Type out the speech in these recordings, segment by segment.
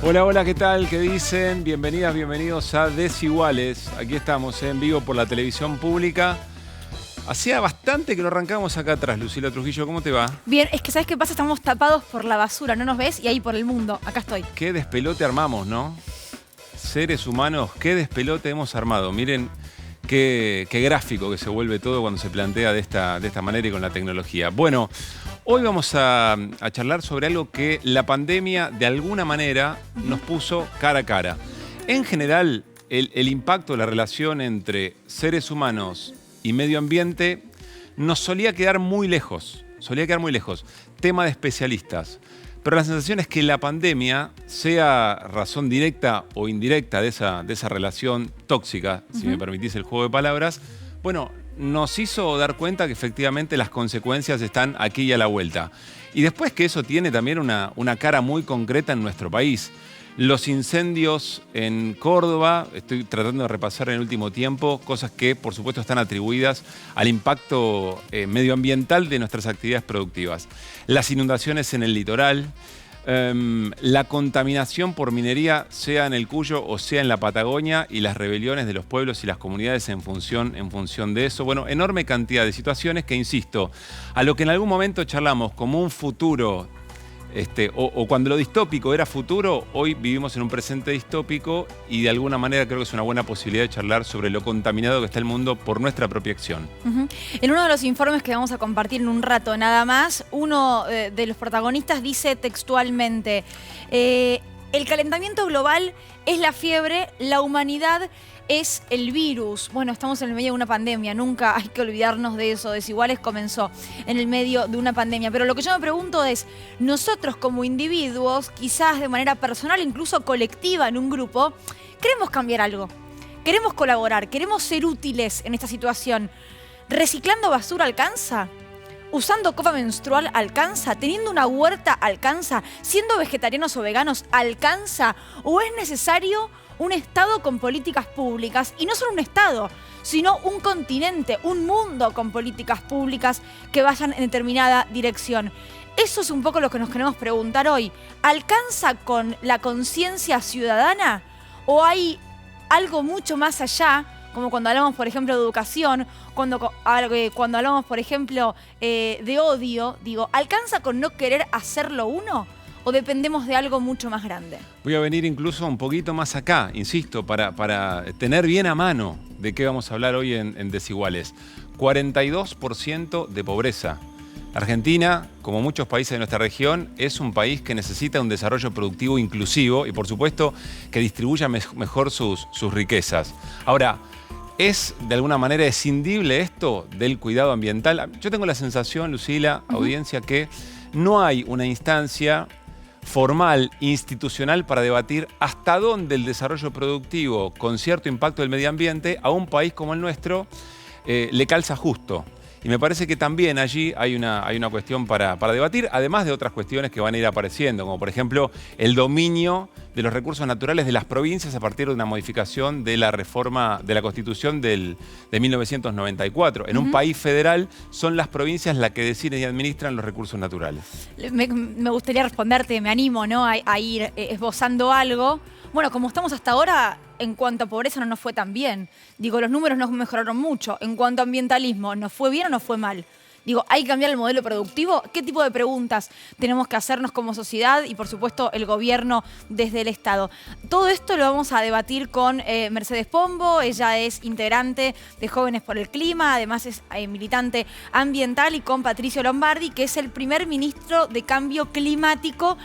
Hola, hola, ¿qué tal? ¿Qué dicen? Bienvenidas, bienvenidos a Desiguales. Aquí estamos en vivo por la televisión pública. Hacía bastante que lo arrancamos acá atrás, Lucila Trujillo. ¿Cómo te va? Bien, es que ¿sabes qué pasa? Estamos tapados por la basura, ¿no nos ves? Y ahí por el mundo, acá estoy. Qué despelote armamos, ¿no? Seres humanos, qué despelote hemos armado. Miren qué gráfico que se vuelve todo cuando se plantea de esta manera y con la tecnología. Bueno, hoy vamos a charlar sobre algo que la pandemia de alguna manera nos puso cara a cara. En general, el impacto de la relación entre seres humanos y medio ambiente nos solía quedar muy lejos. Tema de especialistas. Pero la sensación es que la pandemia, sea razón directa o indirecta de esa relación tóxica, si me permitís el juego de palabras, bueno, nos hizo dar cuenta que efectivamente las consecuencias están aquí y a la vuelta. Y después que eso tiene también una cara muy concreta en nuestro país. Los incendios en Córdoba, estoy tratando de repasar en el último tiempo, cosas que por supuesto están atribuidas al impacto medioambiental de nuestras actividades productivas. Las inundaciones en el litoral, la contaminación por minería, sea en el Cuyo o sea en la Patagonia, y las rebeliones de los pueblos y las comunidades en función de eso. Bueno, enorme cantidad de situaciones que, insisto, a lo que en algún momento charlamos como un futuro, o cuando lo distópico era futuro, hoy vivimos en un presente distópico y de alguna manera creo que es una buena posibilidad de charlar sobre lo contaminado que está el mundo por nuestra propia acción. En uno de los informes que vamos a compartir en un rato nada más, uno de los protagonistas dice textualmente: el calentamiento global es la fiebre, la humanidad es el virus. Bueno, estamos en el medio de una pandemia, nunca hay que olvidarnos de eso. Desiguales comenzó en el medio de una pandemia. Pero lo que yo me pregunto es, nosotros como individuos, quizás de manera personal, incluso colectiva en un grupo, queremos cambiar algo. Queremos colaborar, queremos ser útiles en esta situación. ¿Reciclando basura alcanza? ¿Usando copa menstrual alcanza? ¿Teniendo una huerta alcanza? ¿Siendo vegetarianos o veganos alcanza? ¿O es necesario un Estado con políticas públicas? Y no solo un Estado, sino un continente, un mundo con políticas públicas que vayan en determinada dirección. Eso es un poco lo que nos queremos preguntar hoy. ¿Alcanza con la conciencia ciudadana? ¿O hay algo mucho más allá? Como cuando hablamos, por ejemplo, de educación, cuando hablamos, por ejemplo, de odio, digo, ¿alcanza con no querer hacerlo uno? ¿O dependemos de algo mucho más grande? Voy a venir incluso un poquito más acá, insisto, para tener bien a mano de qué vamos a hablar hoy en Desiguales. 42% de pobreza. Argentina, como muchos países de nuestra región, es un país que necesita un desarrollo productivo inclusivo y, por supuesto, que distribuya mejor sus riquezas. Ahora, ¿es de alguna manera escindible esto del cuidado ambiental? Yo tengo la sensación, Lucila, audiencia, que no hay una instancia formal, institucional, para debatir hasta dónde el desarrollo productivo con cierto impacto del medio ambiente a un país como el nuestro le calza justo. Y me parece que también allí hay una cuestión para debatir, además de otras cuestiones que van a ir apareciendo, como por ejemplo el dominio de los recursos naturales de las provincias a partir de una modificación de la reforma de la Constitución de 1994. En un país federal son las provincias las que deciden y administran los recursos naturales. Me gustaría responderte, me animo, ¿no?, a ir esbozando algo. Bueno, como estamos hasta ahora, en cuanto a pobreza no nos fue tan bien. Digo, los números no mejoraron mucho. En cuanto a ambientalismo, ¿nos fue bien o nos fue mal? Digo, ¿hay que cambiar el modelo productivo? ¿Qué tipo de preguntas tenemos que hacernos como sociedad y, por supuesto, el gobierno desde el Estado? Todo esto lo vamos a debatir con Mercedes Pombo. Ella es integrante de Jóvenes por el Clima, además es militante ambiental, y con Patricio Lombardi, que es el primer ministro de Cambio Climático.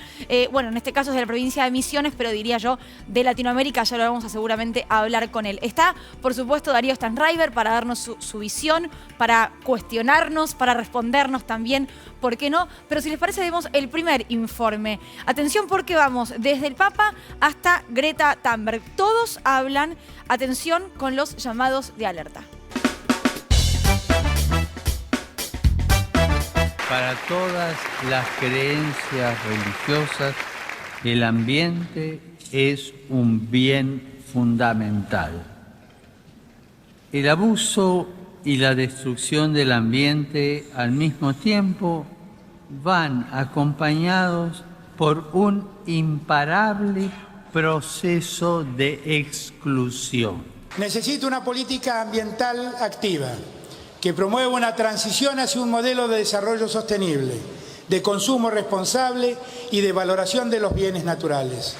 Bueno, en este caso es de la provincia de Misiones, pero diría yo de Latinoamérica. Ya lo vamos a seguramente a hablar con él. Está, por supuesto, Darío Stanraiver para darnos su visión, para cuestionarnos, para respondernos también, ¿por qué no? Pero si les parece, vemos el primer informe. Atención, porque vamos desde el Papa hasta Greta Thunberg. Todos hablan, atención con los llamados de alerta. Para todas las creencias religiosas, el ambiente es un bien fundamental. El abuso y la destrucción del ambiente al mismo tiempo van acompañados por un imparable proceso de exclusión. Necesita una política ambiental activa que promueva una transición hacia un modelo de desarrollo sostenible, de consumo responsable y de valoración de los bienes naturales.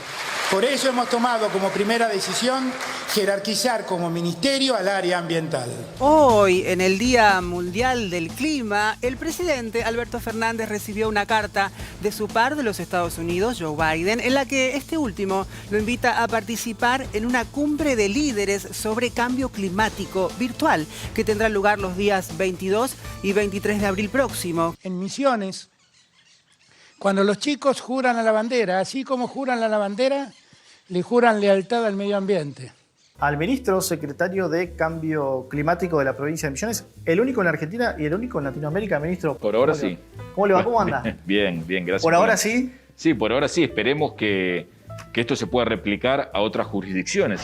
Por eso hemos tomado como primera decisión jerarquizar como ministerio al área ambiental. Hoy, en el Día Mundial del Clima, el presidente Alberto Fernández recibió una carta de su par de los Estados Unidos, Joe Biden, en la que este último lo invita a participar en una cumbre de líderes sobre cambio climático virtual que tendrá lugar los días 22 y 23 de abril próximo. En Misiones, cuando los chicos juran a la bandera, así como juran a la bandera, le juran lealtad al medio ambiente. Al ministro secretario de Cambio Climático de la provincia de Misiones, el único en la Argentina y el único en Latinoamérica, ministro. Por ahora sí. ¿Cómo le va? ¿Cómo anda? Bien, bien, gracias. ¿Por ahora sí? Sí, por ahora sí. Esperemos que esto se pueda replicar a otras jurisdicciones.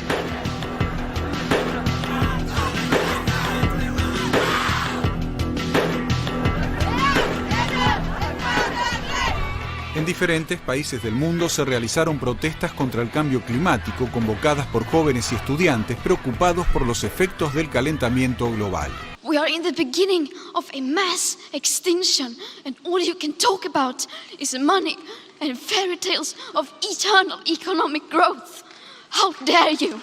En diferentes países del mundo se realizaron protestas contra el cambio climático convocadas por jóvenes y estudiantes preocupados por los efectos del calentamiento global. We are in the beginning of a mass extinction, and all you can talk about is money and fairy tales of eternal economic growth. How dare you?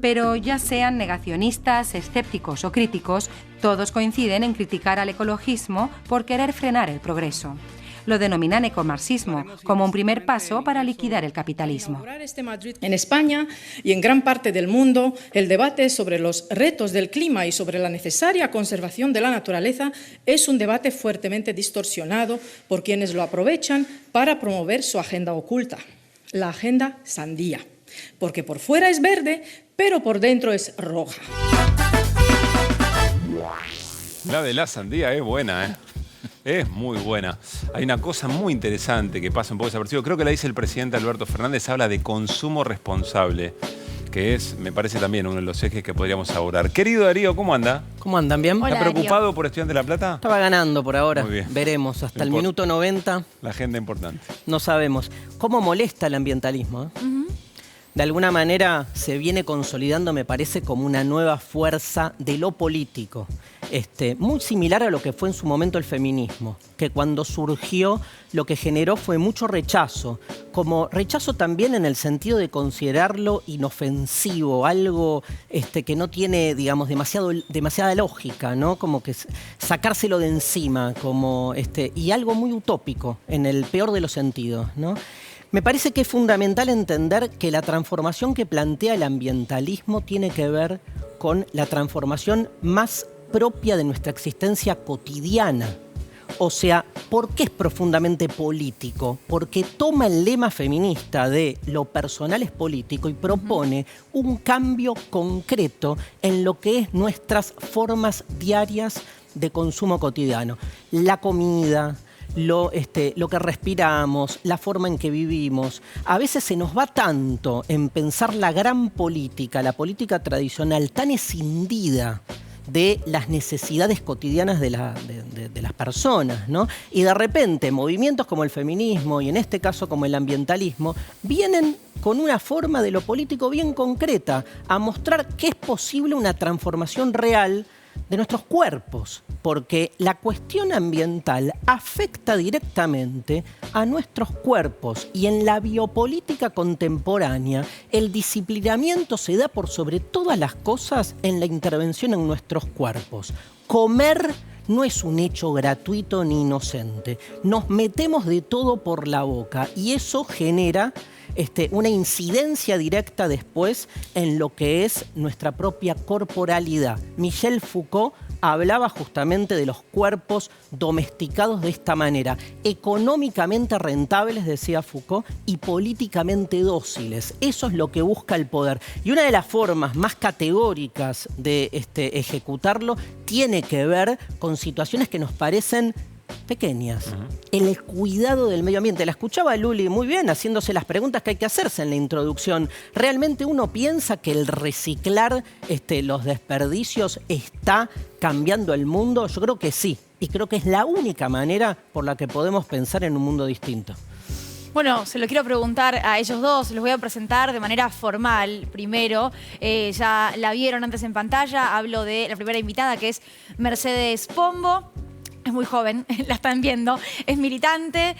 Pero ya sean negacionistas, escépticos o críticos, todos coinciden en criticar al ecologismo por querer frenar el progreso. Lo denominan ecomarxismo, como un primer paso para liquidar el capitalismo. En España y en gran parte del mundo, el debate sobre los retos del clima y sobre la necesaria conservación de la naturaleza es un debate fuertemente distorsionado por quienes lo aprovechan para promover su agenda oculta, la agenda sandía, porque por fuera es verde, pero por dentro es roja. La de la sandía es buena, ¿eh? Es muy buena. Hay una cosa muy interesante que pasa un poco desapercibido. Creo que la dice el presidente Alberto Fernández, habla de consumo responsable, que es, me parece también, uno de los ejes que podríamos abordar. Querido Darío, ¿cómo anda? ¿Cómo andan? ¿Bien? Hola, ¿Está preocupado por Estudiantes de La Plata? Estaba ganando por ahora. Muy bien. Veremos. Hasta el minuto 90 La agenda importante. no sabemos. ¿Cómo molesta el ambientalismo? De alguna manera se viene consolidando, me parece, como una nueva fuerza de lo político. Muy similar a lo que fue en su momento el feminismo, que cuando surgió lo que generó fue mucho rechazo, como rechazo también en el sentido de considerarlo inofensivo, algo que no tiene, digamos, demasiada lógica, ¿no? Como que sacárselo de encima, como, y algo muy utópico en el peor de los sentidos, ¿no? Me parece que es fundamental entender que la transformación que plantea el ambientalismo tiene que ver con la transformación más propia de nuestra existencia cotidiana. O sea, ¿por qué es profundamente político? Porque toma el lema feminista de lo personal es político y propone un cambio concreto en lo que es nuestras formas diarias de consumo cotidiano. La comida, lo que respiramos, la forma en que vivimos. A veces se nos va tanto en pensar la gran política, la política tradicional, tan escindida de las necesidades cotidianas de las personas, ¿no? Y de repente movimientos como el feminismo y en este caso como el ambientalismo vienen con una forma de lo político bien concreta a mostrar que es posible una transformación real de nuestros cuerpos, porque la cuestión ambiental afecta directamente a nuestros cuerpos y en la biopolítica contemporánea el disciplinamiento se da por sobre todas las cosas en la intervención en nuestros cuerpos. Comer no es un hecho gratuito ni inocente. Nos metemos de todo por la boca y eso genera una incidencia directa después en lo que es nuestra propia corporalidad. Michel Foucault hablaba justamente de los cuerpos domesticados de esta manera, económicamente rentables, decía Foucault, y políticamente dóciles. Eso es lo que busca el poder. Y una de las formas más categóricas de ejecutarlo tiene que ver con situaciones que nos parecen pequeñas. El cuidado del medio ambiente. La escuchaba Luli muy bien haciéndose las preguntas que hay que hacerse en la introducción. ¿Realmente uno piensa que el reciclar los desperdicios está cambiando el mundo? Yo creo que sí. Y creo que es la única manera por la que podemos pensar en un mundo distinto. Bueno, se lo quiero preguntar a ellos dos, los voy a presentar de manera formal primero. Ya la vieron antes en pantalla, hablo de la primera invitada que es Mercedes Pombo. Es muy joven, la están viendo. Es militante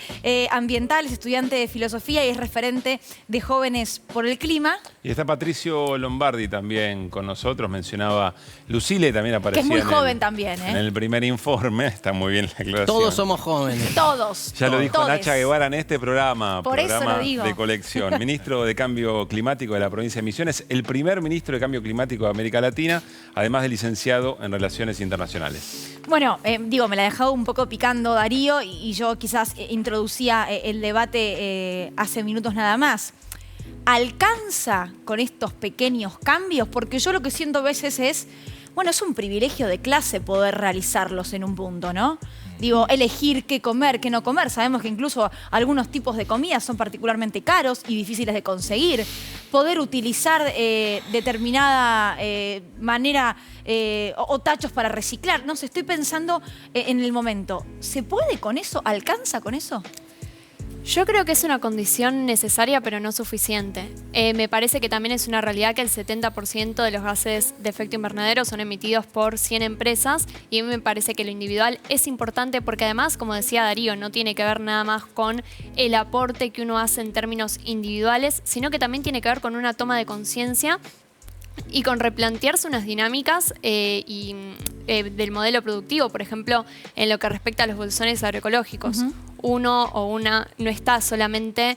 ambiental, es estudiante de filosofía y es referente de Jóvenes por el Clima. Y está Patricio Lombardi también con nosotros. Mencionaba Lucile, también aparecía. Que es muy joven también, en el primer informe. Está muy bien la aclaración. Todos somos jóvenes. Todos. Ya lo dijo todes. Nacha Guevara en este programa. Por eso lo digo. De colección. Ministro de Cambio Climático de la provincia de Misiones. El primer ministro de Cambio Climático de América Latina. Además de licenciado en Relaciones Internacionales. Bueno, me la he dejado un poco picando Darío y yo quizás introducía el debate hace minutos nada más. ¿Alcanza con estos pequeños cambios? Porque yo lo que siento a veces es, bueno, es un privilegio de clase poder realizarlos en un punto, ¿no? Digo, elegir qué comer, qué no comer. Sabemos que incluso algunos tipos de comidas son particularmente caros y difíciles de conseguir. Poder utilizar determinada manera o tachos para reciclar. No sé, estoy pensando en el momento. ¿Se puede con eso? ¿Alcanza con eso? Yo creo que es una condición necesaria pero no suficiente. Me parece que también es una realidad que el 70% de los gases de efecto invernadero son emitidos por 100 empresas y a mí me parece que lo individual es importante porque además, como decía Darío, no tiene que ver nada más con el aporte que uno hace en términos individuales, sino que también tiene que ver con una toma de conciencia y con replantearse unas dinámicas del modelo productivo, por ejemplo, en lo que respecta a los bolsones agroecológicos. Uno o una no está solamente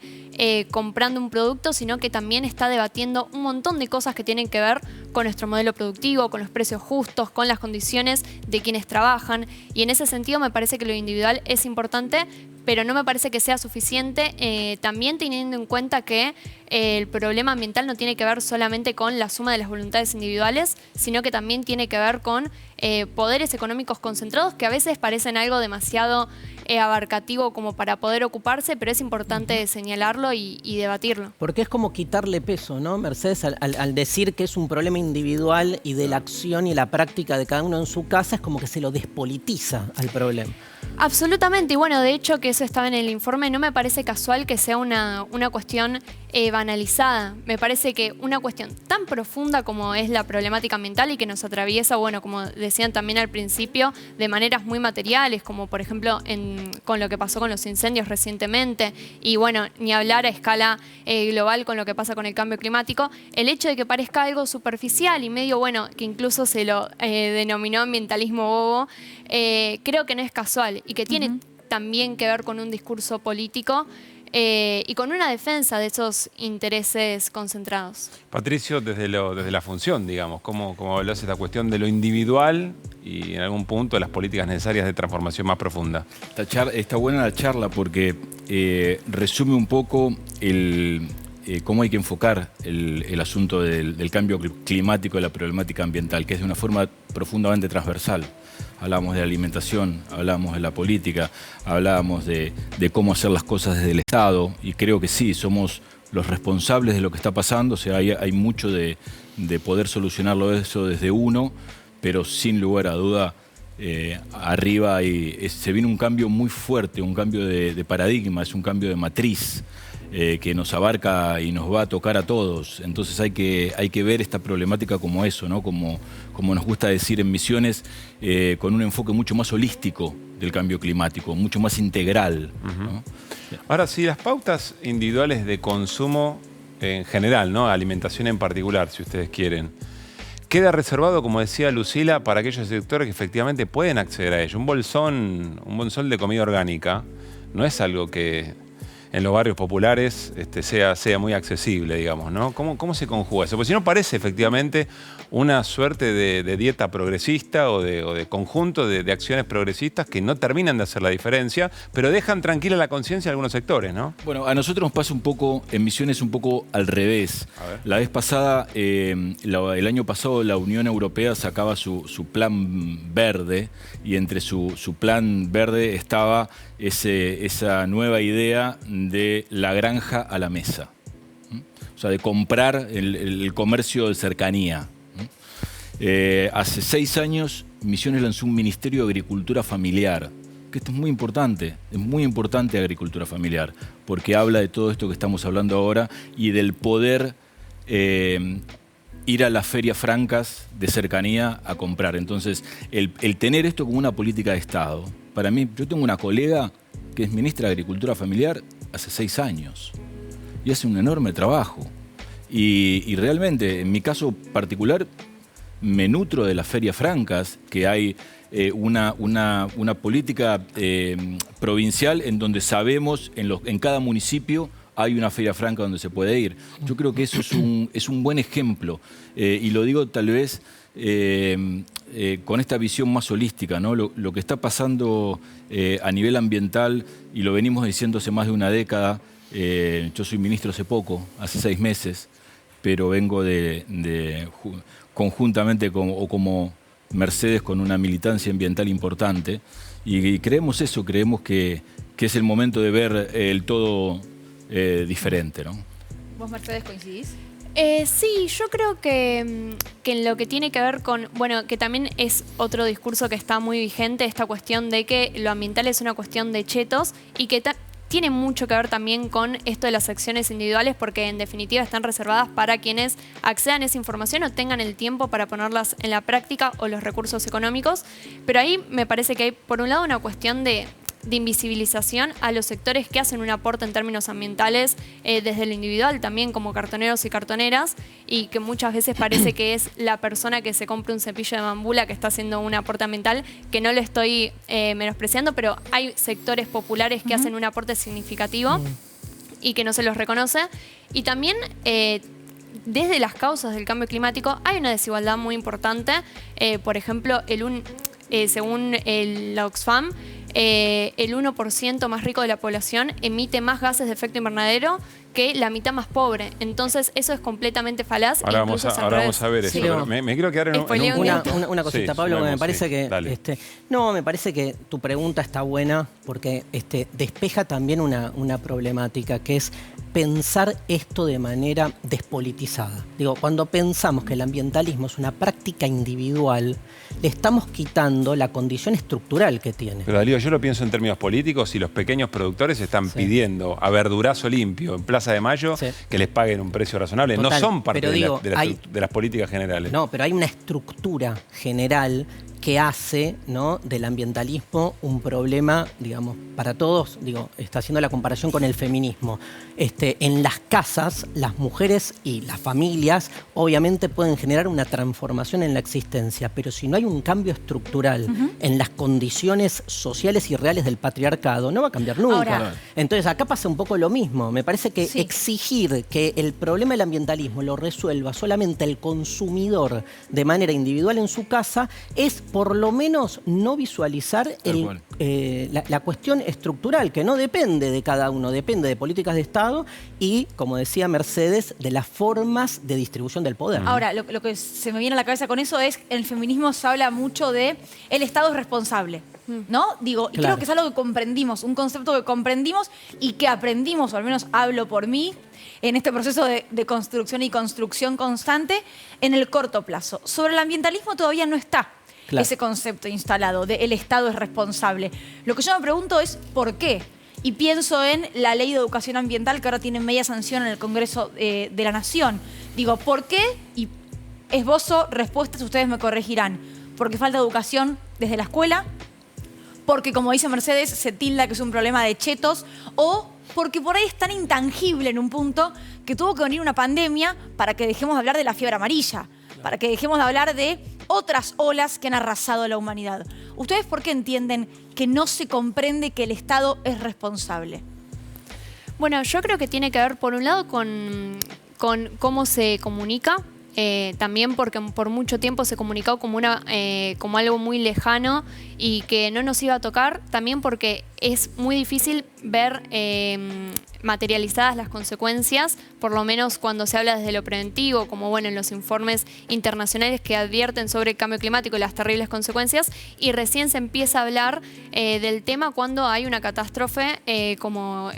comprando un producto, sino que también está debatiendo un montón de cosas que tienen que ver con nuestro modelo productivo, con los precios justos, con las condiciones de quienes trabajan. Y en ese sentido me parece que lo individual es importante, pero no me parece que sea suficiente, también teniendo en cuenta que el problema ambiental no tiene que ver solamente con la suma de las voluntades individuales, sino que también tiene que ver con poderes económicos concentrados que a veces parecen algo demasiado abarcativo como para poder ocuparse, pero es importante señalarlo y debatirlo. Porque es como quitarle peso, ¿no, Mercedes? Al decir que es un problema individual y de la acción y la práctica de cada uno en su casa, es como que se lo despolitiza al problema. Absolutamente, y bueno, de hecho que eso estaba en el informe, no me parece casual que sea una cuestión banalizada. Me parece que una cuestión tan profunda como es la problemática ambiental y que nos atraviesa, bueno, como decían también al principio, de maneras muy materiales, como por ejemplo con lo que pasó con los incendios recientemente, y bueno, ni hablar a escala global con lo que pasa con el cambio climático, el hecho de que parezca algo superficial y medio, bueno, que incluso se lo denominó ambientalismo bobo, creo que no es casual y que tiene también que ver con un discurso político y con una defensa de esos intereses concentrados. Patricio, desde la función, digamos, ¿cómo hablas esta cuestión de lo individual y en algún punto las políticas necesarias de transformación más profunda? Está buena la charla porque resume un poco cómo hay que enfocar el asunto del cambio climático y la problemática ambiental, que es de una forma profundamente transversal. Hablábamos de la alimentación, hablábamos de la política, hablábamos de cómo hacer las cosas desde el Estado, y creo que sí, somos los responsables de lo que está pasando. O sea, hay mucho de poder solucionarlo eso desde uno, pero sin lugar a duda arriba se viene un cambio muy fuerte, un cambio de paradigma, es un cambio de matriz que nos abarca y nos va a tocar a todos. Entonces hay que ver esta problemática como eso, ¿no? Como nos gusta decir en Misiones, con un enfoque mucho más holístico del cambio climático, mucho más integral, ¿no? Ahora, si las pautas individuales de consumo en general, ¿no? Alimentación en particular, si ustedes quieren, queda reservado, como decía Lucila, para aquellos sectores que efectivamente pueden acceder a ello. Un bolsón de comida orgánica no es algo que en los barrios populares sea muy accesible, digamos, ¿no? ¿Cómo se conjuga eso? Porque si no parece efectivamente una suerte de dieta progresista o de conjunto de acciones progresistas que no terminan de hacer la diferencia, pero dejan tranquila la conciencia de algunos sectores, ¿no? Bueno, a nosotros nos pasa un poco, en Misiones, un poco al revés. La vez pasada, el año pasado, la Unión Europea sacaba su plan verde, y entre su plan verde estaba esa nueva idea de la granja a la mesa. O sea, de comprar el comercio de cercanía. Hace 6 años, Misiones lanzó un Ministerio de Agricultura Familiar, que esto es muy importante agricultura familiar, porque habla de todo esto que estamos hablando ahora y del poder ir a las ferias francas de cercanía a comprar. Entonces, el tener esto como una política de Estado, para mí, yo tengo una colega que es ministra de Agricultura Familiar hace 6 años y hace un enorme trabajo. Y realmente, en mi caso particular, me nutro de las ferias francas, que hay una política provincial en donde sabemos, en cada municipio hay una feria franca donde se puede ir. Yo creo que eso es un buen ejemplo. Y lo digo tal vez con esta visión más holística, ¿no? Lo que está pasando a nivel ambiental, y lo venimos diciendo hace más de una década. Yo soy ministro hace poco, hace 6 meses, pero vengo conjuntamente como Mercedes con una militancia ambiental importante. Y creemos eso, creemos que es el momento de ver el todo diferente, ¿no? ¿Vos, Mercedes, coincidís? Sí, yo creo que en lo que tiene que ver con, bueno, que también es otro discurso que está muy vigente, esta cuestión de que lo ambiental es una cuestión de chetos y que tiene mucho que ver también con esto de las acciones individuales, porque en definitiva están reservadas para quienes accedan a esa información o tengan el tiempo para ponerlas en la práctica o los recursos económicos. Pero ahí me parece que hay, por un lado, una cuestión de invisibilización a los sectores que hacen un aporte en términos ambientales desde lo individual, también como cartoneros y cartoneras, y que muchas veces parece que es la persona que se compra un cepillo de bambú la que está haciendo un aporte ambiental, que no lo estoy menospreciando, pero hay sectores populares que hacen un aporte significativo y que no se los reconoce. Y también desde las causas del cambio climático hay una desigualdad muy importante. Por ejemplo, según la Oxfam, el 1% más rico de la población emite más gases de efecto invernadero que la mitad más pobre. Entonces, eso es completamente falaz. Ahora vamos a ver eso. Sí. Me quiero quedar en una cosita, sí, Pablo, que me parece sí, que... dale. me parece que tu pregunta está buena porque despeja también una problemática, que es pensar esto de manera despolitizada. Digo, cuando pensamos que el ambientalismo es una práctica individual, le estamos quitando la condición estructural que tiene. Pero Dalío, yo lo pienso en términos políticos y los pequeños productores están pidiendo a Verdurazo Limpio en Plaza de Mayo que les paguen un precio razonable. Total, no son parte de las políticas generales. No, pero hay una estructura general que hace, ¿no?, del ambientalismo un problema, digamos, para todos. Digo, está haciendo la comparación con el feminismo. En las casas, las mujeres y las familias obviamente pueden generar una transformación en la existencia, pero si no hay un cambio estructural en las condiciones sociales y reales del patriarcado, no va a cambiar nunca. Ahora, entonces, acá pasa un poco lo mismo. Me parece que exigir que el problema del ambientalismo lo resuelva solamente el consumidor de manera individual en su casa es, por lo menos, no visualizar la cuestión estructural, que no depende de cada uno, depende de políticas de Estado y, como decía Mercedes, de las formas de distribución del poder. Ahora, lo que se me viene a la cabeza con eso es, en el feminismo se habla mucho de el Estado es responsable, ¿no? Digo, y creo que es algo que comprendimos, un concepto que comprendimos y que aprendimos, o al menos hablo por mí, en este proceso de construcción y construcción constante en el corto plazo. Sobre el ambientalismo todavía no está ese concepto instalado de el Estado es responsable. Lo que yo me pregunto es ¿por qué? Y pienso en la Ley de Educación Ambiental, que ahora tiene media sanción en el Congreso de la Nación. Digo, ¿por qué? Y esbozo respuestas, ustedes me corregirán. Porque falta educación desde la escuela, porque, como dice Mercedes, se tilda que es un problema de chetos, o porque por ahí es tan intangible en un punto que tuvo que venir una pandemia para que dejemos de hablar de la fiebre amarilla, para que dejemos de hablar de otras olas que han arrasado a la humanidad. ¿Ustedes por qué entienden que no se comprende que el Estado es responsable? Bueno, yo creo que tiene que ver, por un lado, con cómo se comunica. También porque por mucho tiempo se comunicó como algo muy lejano y que no nos iba a tocar. También porque es muy difícil ver materializadas las consecuencias, por lo menos cuando se habla desde lo preventivo, como bueno en los informes internacionales que advierten sobre el cambio climático y las terribles consecuencias, y recién se empieza a hablar del tema cuando hay una catástrofe, como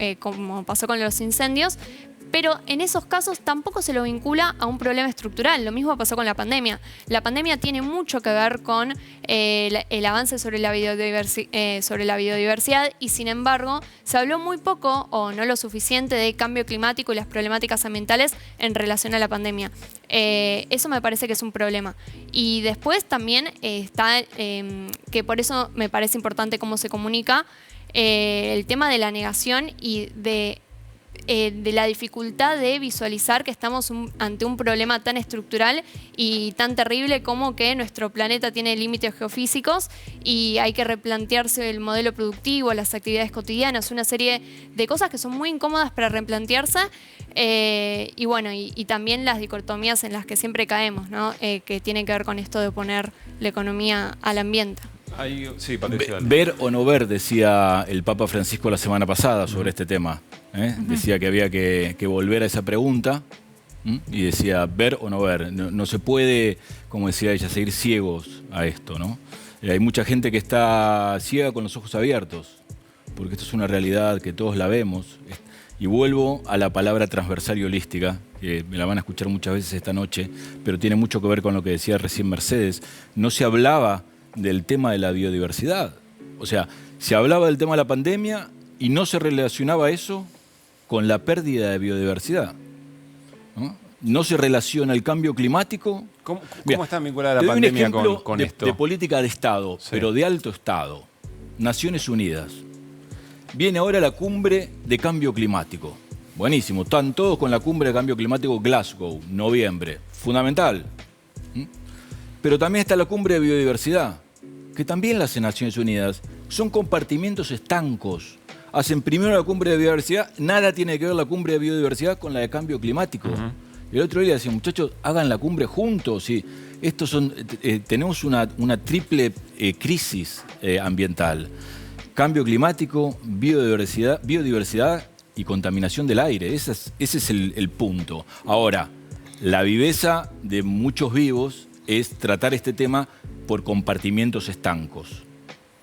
pasó con los incendios. pero en esos casos tampoco se lo vincula a un problema estructural. Lo mismo pasó con la pandemia. La pandemia tiene mucho que ver con el avance sobre la biodiversidad y, sin embargo, se habló muy poco o no lo suficiente de cambio climático y las problemáticas ambientales en relación a la pandemia. Eso me parece que es un problema. Y después también está, que por eso me parece importante cómo se comunica, el tema de la negación y de la dificultad de visualizar que estamos ante un problema tan estructural y tan terrible como que nuestro planeta tiene límites geofísicos y hay que replantearse el modelo productivo, las actividades cotidianas, una serie de cosas que son muy incómodas para replantearse, y bueno, y también las dicotomías en las que siempre caemos, ¿no? Que tiene que ver con esto de poner la economía al ambiente. Sí, Patricio. Ver o no ver, decía el Papa Francisco la semana pasada sobre este tema. Decía que había que volver a esa pregunta, y decía ver o no ver. No se puede, como decía ella, seguir ciegos a esto, ¿no? Hay mucha gente que está ciega con los ojos abiertos, porque esto es una realidad que todos la vemos. Y vuelvo a la palabra transversal y holística, que me la van a escuchar muchas veces esta noche, pero tiene mucho que ver con lo que decía recién Mercedes. No se hablaba del tema de la biodiversidad. O sea, se hablaba del tema de la pandemia y no se relacionaba eso con la pérdida de biodiversidad. No se relaciona el cambio climático. ¿Cómo está vinculada la pandemia con esto? De política de Estado, sí, pero de alto Estado. Naciones Unidas. Viene ahora la cumbre de cambio climático. Buenísimo, están todos con la cumbre de cambio climático Glasgow, noviembre. Fundamental. Pero también está la cumbre de biodiversidad, que también las Naciones Unidas son compartimientos estancos. Hacen primero la cumbre de biodiversidad, nada tiene que ver la cumbre de biodiversidad con la de cambio climático. El otro día decían, muchachos, hagan la cumbre juntos. Y estos son, tenemos una triple crisis ambiental. Cambio climático, biodiversidad y contaminación del aire. Ese es el punto. Ahora, la viveza de muchos vivos es tratar este tema por compartimientos estancos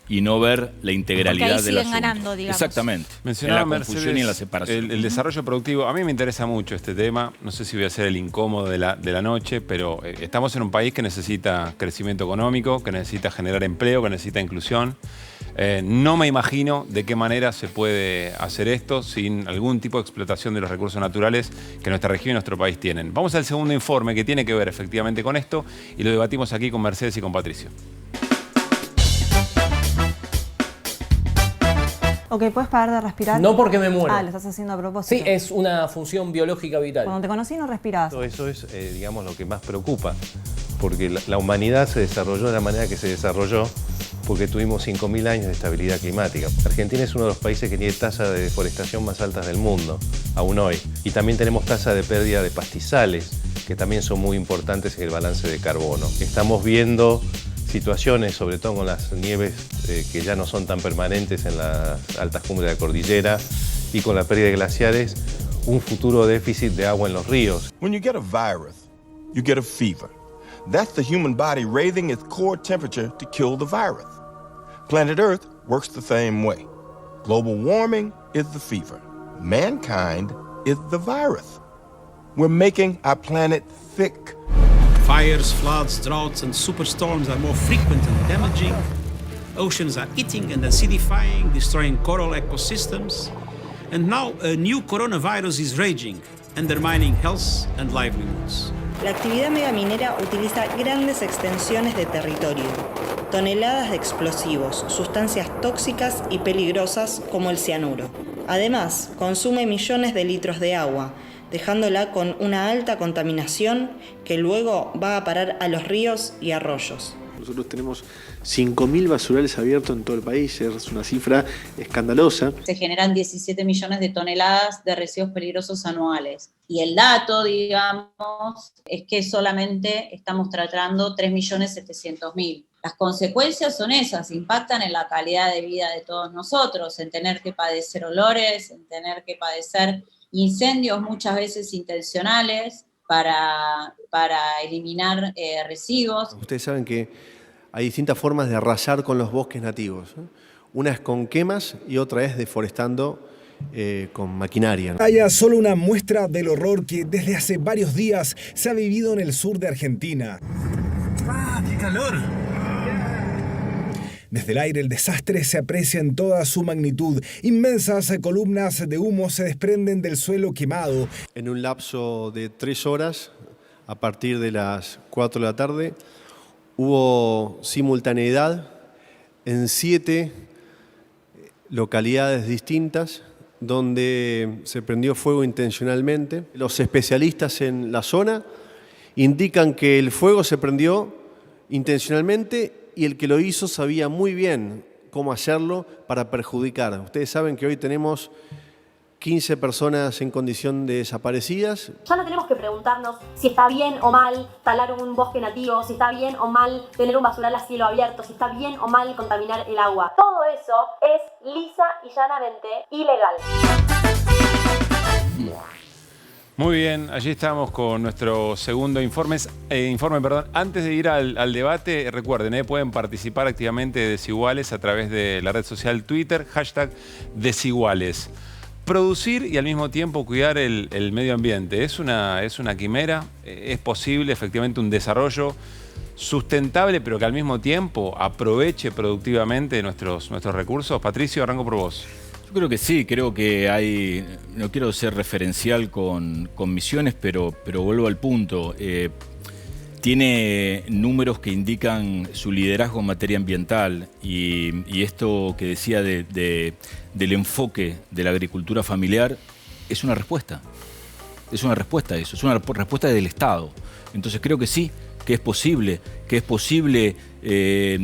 y no ver la integralidad del asunto. Ganando, digamos. Exactamente. Mencionaba en la confusión Mercedes, y en la separación. El desarrollo productivo. A mí me interesa mucho este tema. No sé si voy a ser el incómodo de la noche, pero estamos en un país que necesita crecimiento económico, que necesita generar empleo, que necesita inclusión. No me imagino de qué manera se puede hacer esto sin algún tipo de explotación de los recursos naturales que nuestra región y nuestro país tienen. Vamos al segundo informe que tiene que ver efectivamente con esto y lo debatimos aquí con Mercedes y con Patricio. Ok, ¿puedes parar de respirar? No, porque me muero. Lo estás haciendo a propósito. Sí, es una función biológica vital. Cuando te conocí no respirabas. Eso es, digamos, lo que más preocupa, porque la humanidad se desarrolló de la manera que se desarrolló porque tuvimos 5.000 años de estabilidad climática. Argentina es uno de los países que tiene tasas de deforestación más altas del mundo, aún hoy. Y también tenemos tasas de pérdida de pastizales, que también son muy importantes en el balance de carbono. Estamos viendo situaciones, sobre todo con las nieves que ya no son tan permanentes en las altas cumbres de la cordillera y con la pérdida de glaciares, un futuro déficit de agua en los ríos. When you get a virus, you get a fever. That's the human body raising its core temperature to kill the virus. Planet Earth works the same way. Global warming is the fever. Mankind is the virus. We're making our planet sick. Fires, floods, droughts, and superstorms are more frequent and damaging. Oceans are eating and acidifying, destroying coral ecosystems. And now a new coronavirus is raging, undermining health and livelihoods. La actividad megaminera utiliza grandes extensiones de territorio, toneladas de explosivos, sustancias tóxicas y peligrosas como el cianuro. Además, consume millones de litros de agua, dejándola con una alta contaminación que luego va a parar a los ríos y arroyos. Nosotros tenemos 5.000 basurales abiertos en todo el país, es una cifra escandalosa. Se generan 17 millones de toneladas de residuos peligrosos anuales. Y el dato, digamos, es que solamente estamos tratando 3.700.000. Las consecuencias son esas, impactan en la calidad de vida de todos nosotros, en tener que padecer olores, en tener que padecer incendios muchas veces intencionales para eliminar residuos. Ustedes saben que hay distintas formas de arrasar con los bosques nativos, ¿eh? Una es con quemas y otra es deforestando con maquinaria. Haya solo una muestra del horror que desde hace varios días se ha vivido en el sur de Argentina. ¡Ah, qué calor! Desde el aire el desastre se aprecia en toda su magnitud. Inmensas columnas de humo se desprenden del suelo quemado. En un lapso de 3 horas, a partir de las 4 de la tarde, hubo simultaneidad en 7 localidades distintas donde se prendió fuego intencionalmente. Los especialistas en la zona indican que el fuego se prendió intencionalmente y el que lo hizo sabía muy bien cómo hacerlo para perjudicar. Ustedes saben que hoy tenemos 15 personas en condición de desaparecidas. Ya no tenemos que preguntarnos si está bien o mal talar un bosque nativo, si está bien o mal tener un basural a cielo abierto, si está bien o mal contaminar el agua. Todo eso es lisa y llanamente ilegal. Muy bien, allí estamos con nuestro segundo informe. Antes de ir al debate, recuerden, pueden participar activamente de Desiguales a través de la red social Twitter, #Desiguales. Producir y al mismo tiempo cuidar el medio ambiente. ¿Es una quimera? ¿Es posible efectivamente un desarrollo sustentable, pero que al mismo tiempo aproveche productivamente nuestros recursos? Patricio, arranco por vos. Yo creo que sí, creo que hay, no quiero ser referencial con Misiones, pero vuelvo al punto. Tiene números que indican su liderazgo en materia ambiental y esto que decía del enfoque de la agricultura familiar es una respuesta. Es una respuesta a eso, es una respuesta del Estado. Entonces creo que sí, que es posible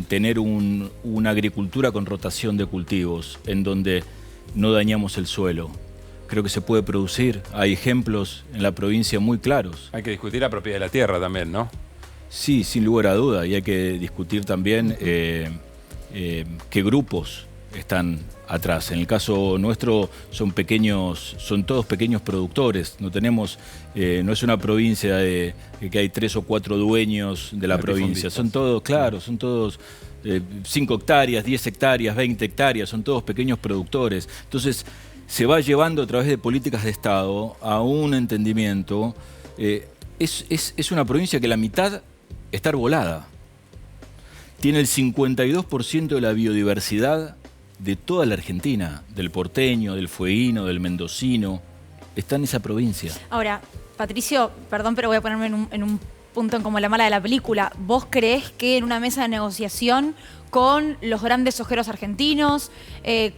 tener una agricultura con rotación de cultivos en donde no dañamos el suelo. Creo que se puede producir. Hay ejemplos en la provincia muy claros. Hay que discutir la propiedad de la tierra también, ¿no? Sí, sin lugar a duda. Y hay que discutir también qué grupos están atrás. En el caso nuestro son todos pequeños productores. No tenemos, no es una provincia de que hay 3 o 4 dueños de la provincia. Son todos, claro, son todos 5 hectáreas, 10 hectáreas, 20 hectáreas, son todos pequeños productores. Entonces se va llevando a través de políticas de Estado a un entendimiento. Es una provincia que la mitad está arbolada. Tiene el 52% de la biodiversidad de toda la Argentina, del porteño, del fueguino, del mendocino, está en esa provincia. Ahora, Patricio, perdón, pero voy a ponerme en un punto en como la mala de la película. ¿Vos creés que en una mesa de negociación con los grandes ojeros argentinos,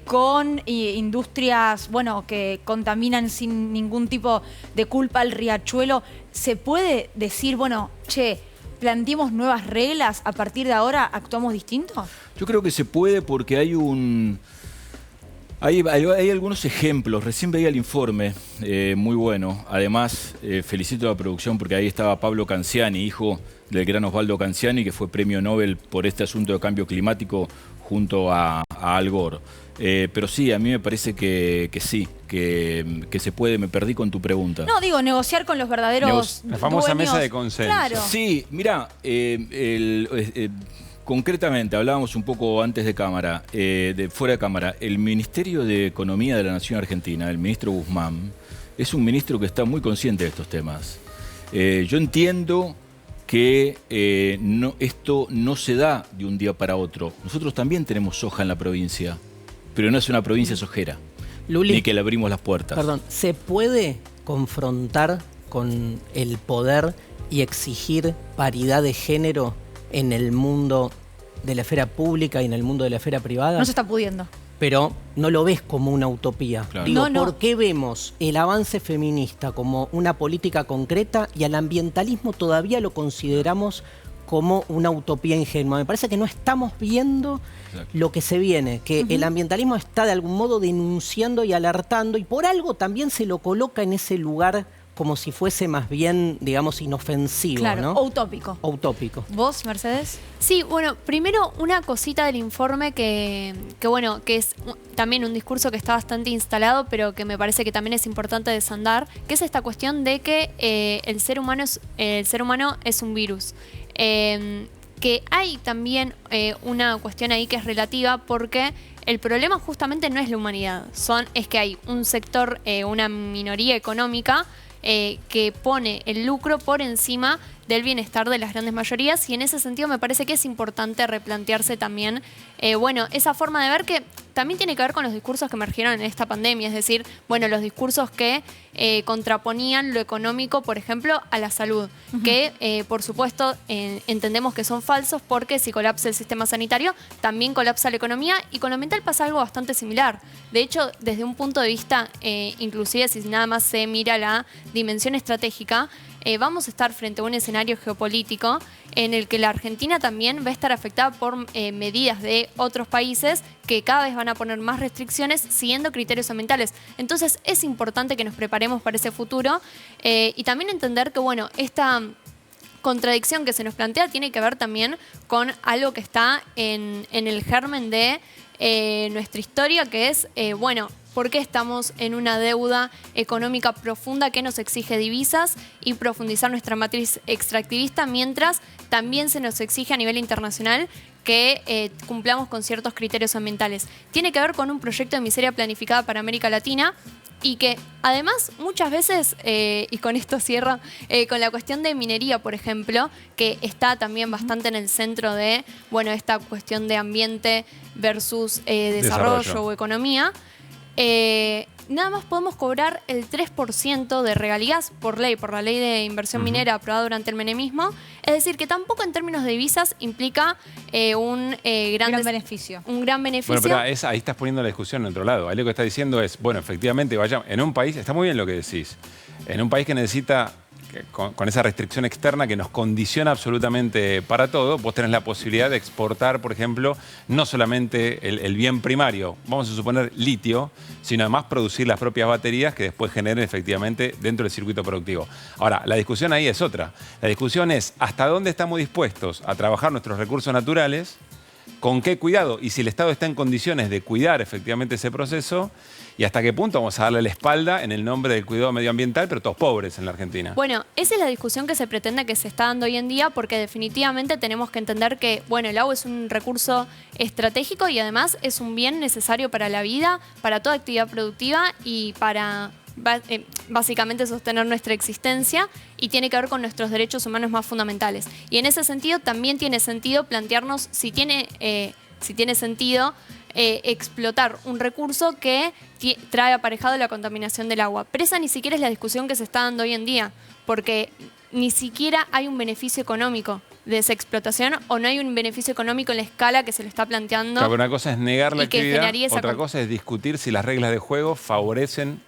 con industrias, bueno, que contaminan sin ningún tipo de culpa el riachuelo, se puede decir, bueno, che, planteemos nuevas reglas, a partir de ahora actuamos distinto? Yo creo que se puede porque hay algunos ejemplos. Recién veía el informe, muy bueno. Además, felicito a la producción porque ahí estaba Pablo Canciani, hijo del gran Osvaldo Canciani, que fue premio Nobel por este asunto de cambio climático junto a Al Gore. Pero sí, a mí me parece que sí, que se puede. Me perdí con tu pregunta. No, digo, negociar con los verdaderos la famosa dueños. Mesa de consenso. Claro. Sí, mirá, concretamente, hablábamos un poco antes de cámara, fuera de cámara, el Ministerio de Economía de la Nación Argentina, el ministro Guzmán, es un ministro que está muy consciente de estos temas. Yo entiendo que esto no se da de un día para otro. Nosotros también tenemos soja en la provincia, pero no es una provincia sojera, Luli, ni que le abrimos las puertas. Perdón, ¿se puede confrontar con el poder y exigir paridad de género en el mundo de la esfera pública y en el mundo de la esfera privada? No se está pudiendo. Pero no lo ves como una utopía. Claro. Digo, No. ¿por qué vemos el avance feminista como una política concreta y al ambientalismo todavía lo consideramos como una utopía ingenua? Me parece que no estamos viendo lo que se viene, que el ambientalismo está de algún modo denunciando y alertando, y por algo también se lo coloca en ese lugar como si fuese más bien, digamos, inofensivo, Claro, ¿no? o utópico. O utópico. ¿Vos, Mercedes? Sí, bueno, primero una cosita del informe que es también un discurso que está bastante instalado, pero que me parece que también es importante desandar, que es esta cuestión de que el ser humano es un virus. Que hay también una cuestión ahí que es relativa porque el problema justamente no es la humanidad, es que hay un sector, una minoría económica que pone el lucro por encima del bienestar de las grandes mayorías, y en ese sentido me parece que es importante replantearse también, esa forma de ver que también tiene que ver con los discursos que emergieron en esta pandemia, es decir, los discursos que contraponían lo económico, por ejemplo, a la salud, que por supuesto entendemos que son falsos, porque si colapsa el sistema sanitario, también colapsa la economía, y con lo ambiental pasa algo bastante similar. De hecho, desde un punto de vista, inclusive si nada más se mira la dimensión estratégica, vamos a estar frente a un escenario geopolítico en el que la Argentina también va a estar afectada por medidas de otros países que cada vez van a poner más restricciones siguiendo criterios ambientales. Entonces es importante que nos preparemos para ese futuro, y también entender que esta contradicción que se nos plantea tiene que ver también con algo que está en el germen de nuestra historia, que es, ¿por qué estamos en una deuda económica profunda que nos exige divisas y profundizar nuestra matriz extractivista, mientras también se nos exige a nivel internacional que cumplamos con ciertos criterios ambientales? Tiene que ver con un proyecto de miseria planificada para América Latina, y que además muchas veces, y con esto cierro, con la cuestión de minería, por ejemplo, que está también bastante en el centro de esta cuestión de ambiente versus desarrollo o economía, nada más podemos cobrar el 3% de regalías por ley, por la ley de inversión minera aprobada durante el menemismo. Es decir, que tampoco en términos de divisas implica un gran beneficio. Un gran beneficio. Bueno, pero ahí estás poniendo la discusión en otro lado. Ahí lo que está diciendo es, efectivamente, en un país, está muy bien lo que decís, en un país que necesita, con esa restricción externa que nos condiciona absolutamente para todo, vos tenés la posibilidad de exportar, por ejemplo, no solamente el bien primario, vamos a suponer litio, sino además producir las propias baterías que después generen efectivamente dentro del circuito productivo. Ahora, la discusión ahí es otra. La discusión es hasta dónde estamos dispuestos a trabajar nuestros recursos naturales, con qué cuidado, y si el Estado está en condiciones de cuidar efectivamente ese proceso, y hasta qué punto vamos a darle la espalda en el nombre del cuidado medioambiental, pero todos pobres en la Argentina. Bueno, esa es la discusión que se pretende que se está dando hoy en día, porque definitivamente tenemos que entender que, el agua es un recurso estratégico y además es un bien necesario para la vida, para toda actividad productiva y para básicamente sostener nuestra existencia, y tiene que ver con nuestros derechos humanos más fundamentales. Y en ese sentido también tiene sentido plantearnos si tiene sentido explotar un recurso que trae aparejado la contaminación del agua. Pero esa ni siquiera es la discusión que se está dando hoy en día, porque ni siquiera hay un beneficio económico de esa explotación, o no hay un beneficio económico en la escala que se le está planteando. Claro, una cosa es negar la actividad, otra cosa es discutir si las reglas de juego favorecen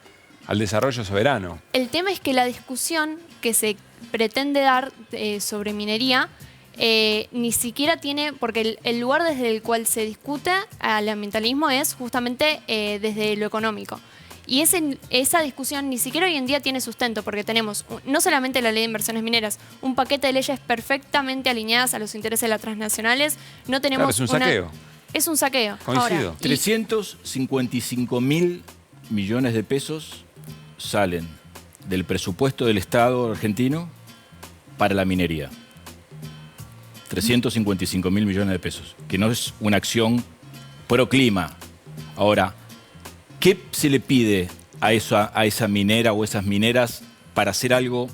al desarrollo soberano. El tema es que la discusión que se pretende dar sobre minería ni siquiera tiene, porque el lugar desde el cual se discute al ambientalismo es justamente desde lo económico. Y esa discusión ni siquiera hoy en día tiene sustento, porque tenemos no solamente la ley de inversiones mineras, un paquete de leyes perfectamente alineadas a los intereses de las transnacionales. No tenemos es un saqueo. Es un saqueo. Coincido. Ahora, 355.000 millones de pesos salen del presupuesto del Estado argentino para la minería. 355.000 millones de pesos, que no es una acción pro clima. Ahora, ¿qué se le pide a esa minera o esas mineras para hacer algo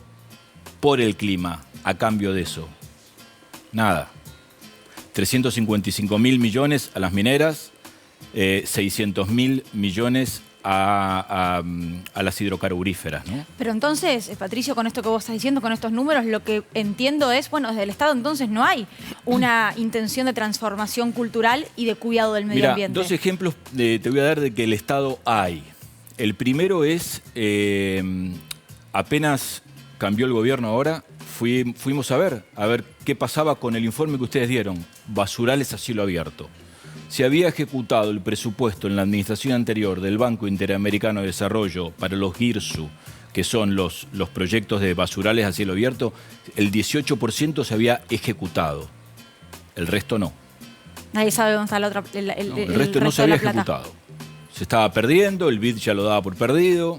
por el clima a cambio de eso? Nada. 355.000 millones a las mineras, 600.000 millones a las hidrocarburíferas, ¿no? Pero entonces, Patricio, con esto que vos estás diciendo, con estos números, lo que entiendo es, desde el Estado entonces no hay una intención de transformación cultural y de cuidado del medio ambiente. Dos ejemplos te voy a dar de que el Estado hay. El primero es, apenas cambió el gobierno ahora, fuimos a ver qué pasaba con el informe que ustedes dieron, basurales a cielo abierto. Se había ejecutado el presupuesto en la administración anterior del Banco Interamericano de Desarrollo para los GIRSU, que son los proyectos de basurales a cielo abierto, el 18% se había ejecutado, el resto no. Nadie sabe dónde está la otra. El resto no se había ejecutado. Se estaba perdiendo, el BID ya lo daba por perdido.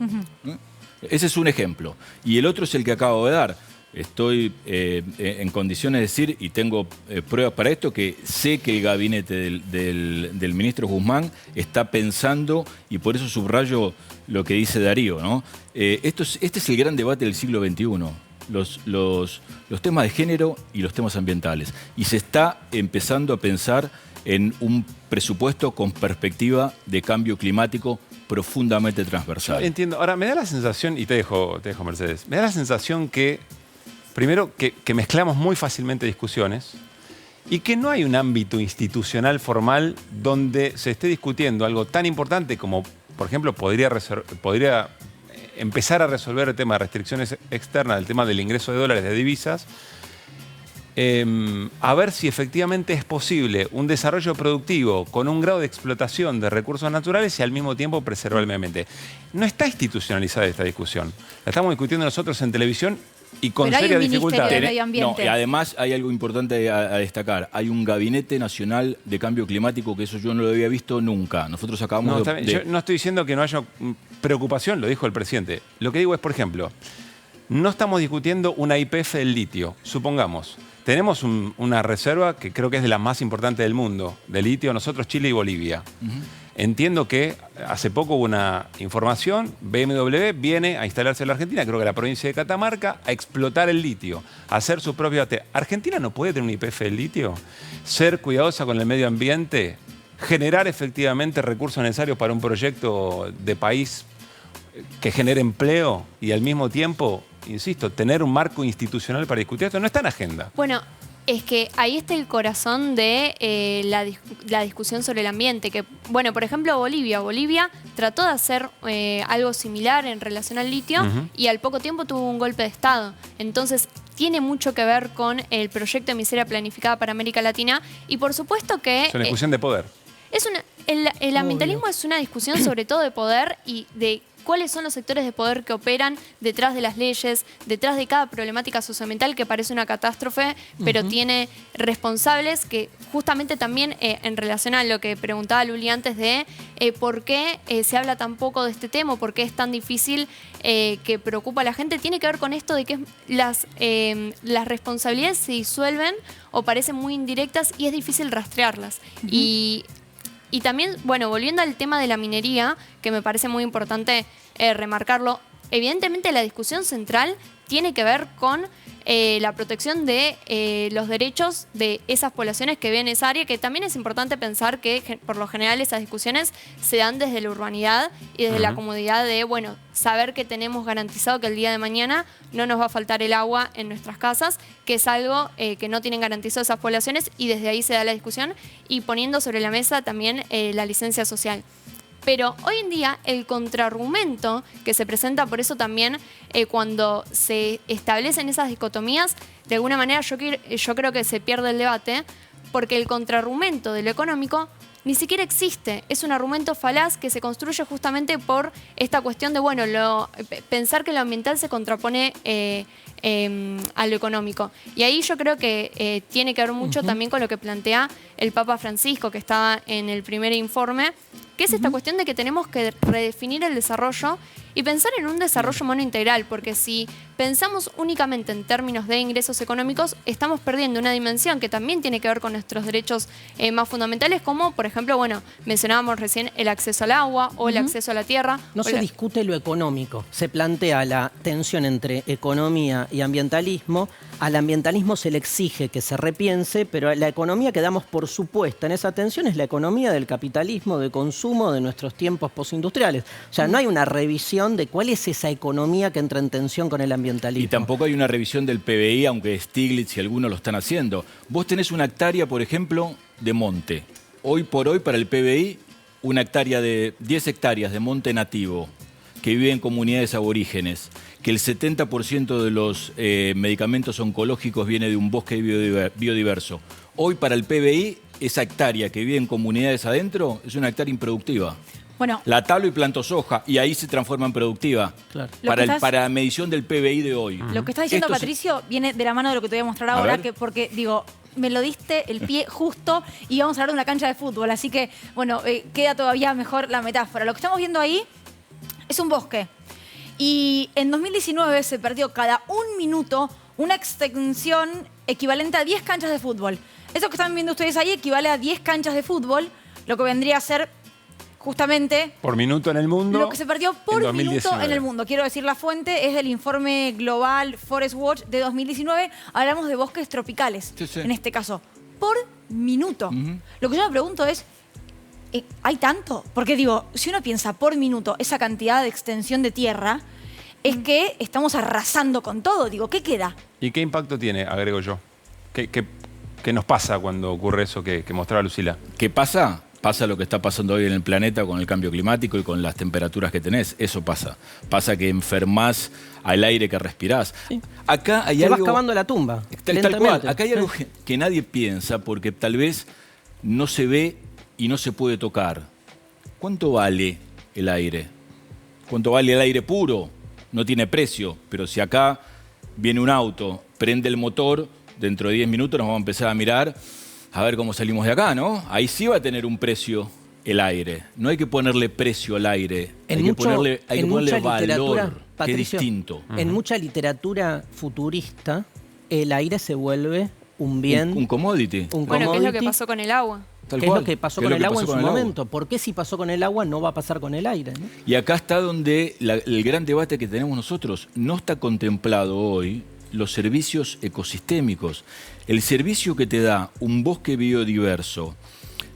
Ese es un ejemplo. Y el otro es el que acabo de dar. Estoy en condiciones de decir, y tengo pruebas para esto, que sé que el gabinete del ministro Guzmán está pensando, y por eso subrayo lo que dice Darío, ¿no? Este es el gran debate del siglo XXI. Los temas de género y los temas ambientales. Y se está empezando a pensar en un presupuesto con perspectiva de cambio climático profundamente transversal. Yo entiendo. Ahora, me da la sensación, y te dejo Mercedes, me da la sensación que, primero, que mezclamos muy fácilmente discusiones y que no hay un ámbito institucional formal donde se esté discutiendo algo tan importante como, por ejemplo, podría empezar a resolver el tema de restricciones externas, el tema del ingreso de dólares de divisas, a ver si efectivamente es posible un desarrollo productivo con un grado de explotación de recursos naturales y al mismo tiempo preservar el medio ambiente. No está institucionalizada esta discusión. La estamos discutiendo nosotros en televisión y con serias dificultades. No, y además hay algo importante a destacar. Hay un Gabinete Nacional de Cambio Climático, que eso yo no lo había visto nunca. Nosotros acabamos Yo no estoy diciendo que no haya preocupación, lo dijo el presidente. Lo que digo es, por ejemplo, no estamos discutiendo una YPF del litio. Supongamos, tenemos una reserva que creo que es de las más importantes del mundo, de litio, nosotros, Chile y Bolivia. Entiendo que hace poco hubo una información, BMW viene a instalarse en la Argentina, creo que la provincia de Catamarca, a explotar el litio, a hacer su propio... ¿Argentina no puede tener un YPF del litio? Ser cuidadosa con el medio ambiente, generar efectivamente recursos necesarios para un proyecto de país que genere empleo y al mismo tiempo, insisto, tener un marco institucional para discutir esto, no está en agenda. Bueno, es que ahí está el corazón de la discusión sobre el ambiente. Que, bueno, por ejemplo, Bolivia trató de hacer algo similar en relación al litio y al poco tiempo tuvo un golpe de Estado. Entonces, tiene mucho que ver con el proyecto de miseria planificada para América Latina y por supuesto que... Es una discusión de poder. El ambientalismo es una discusión sobre todo de poder y de cuáles son los sectores de poder que operan detrás de las leyes, detrás de cada problemática socioambiental que parece una catástrofe, pero tiene responsables que justamente también en relación a lo que preguntaba Luli antes de por qué se habla tan poco de este tema, por qué es tan difícil que preocupa a la gente, tiene que ver con esto de que las responsabilidades se disuelven o parecen muy indirectas y es difícil rastrearlas. Y también, bueno, volviendo al tema de la minería, que me parece muy importante remarcarlo, evidentemente la discusión central tiene que ver con la protección de los derechos de esas poblaciones que viven en esa área, que también es importante pensar que por lo general esas discusiones se dan desde la urbanidad y desde la comodidad de, bueno, saber que tenemos garantizado que el día de mañana no nos va a faltar el agua en nuestras casas, que es algo que no tienen garantizado esas poblaciones y desde ahí se da la discusión y poniendo sobre la mesa también la licencia social. Pero hoy en día el contraargumento que se presenta, por eso también cuando se establecen esas dicotomías, de alguna manera yo creo que se pierde el debate, porque el contraargumento de lo económico ni siquiera existe. Es un argumento falaz que se construye justamente por esta cuestión de, bueno, pensar que lo ambiental se contrapone a lo económico. Y ahí yo creo que tiene que ver mucho también con lo que plantea el Papa Francisco, que estaba en el primer informe, que es esta cuestión de que tenemos que redefinir el desarrollo y pensar en un desarrollo humano integral, porque si pensamos únicamente en términos de ingresos económicos, estamos perdiendo una dimensión que también tiene que ver con nuestros derechos más fundamentales, como, por ejemplo, bueno, mencionábamos recién el acceso al agua o el acceso a la tierra. No se discute lo económico, se plantea la tensión entre economía y ambientalismo. Al ambientalismo se le exige que se repiense, pero la economía que damos por supuesta en esa tensión es la economía del capitalismo, de consumo de nuestros tiempos postindustriales. O sea, no hay una revisión de cuál es esa economía que entra en tensión con el ambientalismo. Y tampoco hay una revisión del PBI, aunque Stiglitz y algunos lo están haciendo. Vos tenés una hectárea, por ejemplo, de monte. Hoy por hoy, para el PBI, una hectárea de 10 hectáreas de monte nativo que vive en comunidades aborígenes, que el 70% de los medicamentos oncológicos viene de un bosque biodiverso. Hoy para el PBI, esa hectárea que vive en comunidades adentro es una hectárea improductiva. Bueno, la tablo y planto soja y ahí se transforma en productiva. Claro. Para la medición del PBI de hoy. Lo que está diciendo Patricio viene de la mano de lo que te voy a mostrar ahora, porque digo, me lo diste el pie justo y vamos a hablar de una cancha de fútbol, así que bueno, queda todavía mejor la metáfora. Lo que estamos viendo ahí es un bosque y en 2019 se perdió cada un minuto una extensión equivalente a 10 canchas de fútbol. Eso que están viendo ustedes ahí equivale a 10 canchas de fútbol, lo que vendría a ser justamente Por minuto en el mundo. lo que se perdió por en minuto 2019. en el mundo. Quiero decir, la fuente es del informe global Forest Watch de 2019. Hablamos de bosques tropicales, en este caso. Por minuto. Lo que yo me pregunto es, ¿hay tanto? Porque digo, si uno piensa por minuto esa cantidad de extensión de tierra, es que estamos arrasando con todo. Digo, ¿qué queda? ¿Y qué impacto tiene, agrego yo? ¿Qué nos pasa cuando ocurre eso que mostraba Lucila? ¿Qué pasa? Pasa lo que está pasando hoy en el planeta con el cambio climático y con las temperaturas que tenés. Eso pasa. Pasa que enfermás al aire que respirás. Acá hay Te algo... vas cavando la tumba. Tal cual. Acá hay algo que nadie piensa porque tal vez no se ve y no se puede tocar. ¿Cuánto vale el aire? ¿Cuánto vale el aire puro? No tiene precio. Pero si acá viene un auto, prende el motor, dentro de 10 minutos nos vamos a empezar a mirar a ver cómo salimos de acá, ¿no? Ahí sí va a tener un precio el aire. No hay que ponerle precio al aire, hay que ponerle valor, que es distinto. En mucha literatura futurista, el aire se vuelve un bien... Un commodity. Bueno, ¿qué es lo que pasó con el agua? ¿Qué es lo que pasó con el agua en su momento? ¿Por qué si pasó con el agua no va a pasar con el aire? ¿no? Y acá está donde el gran debate que tenemos nosotros. No está contemplado hoy los servicios ecosistémicos. El servicio que te da un bosque biodiverso,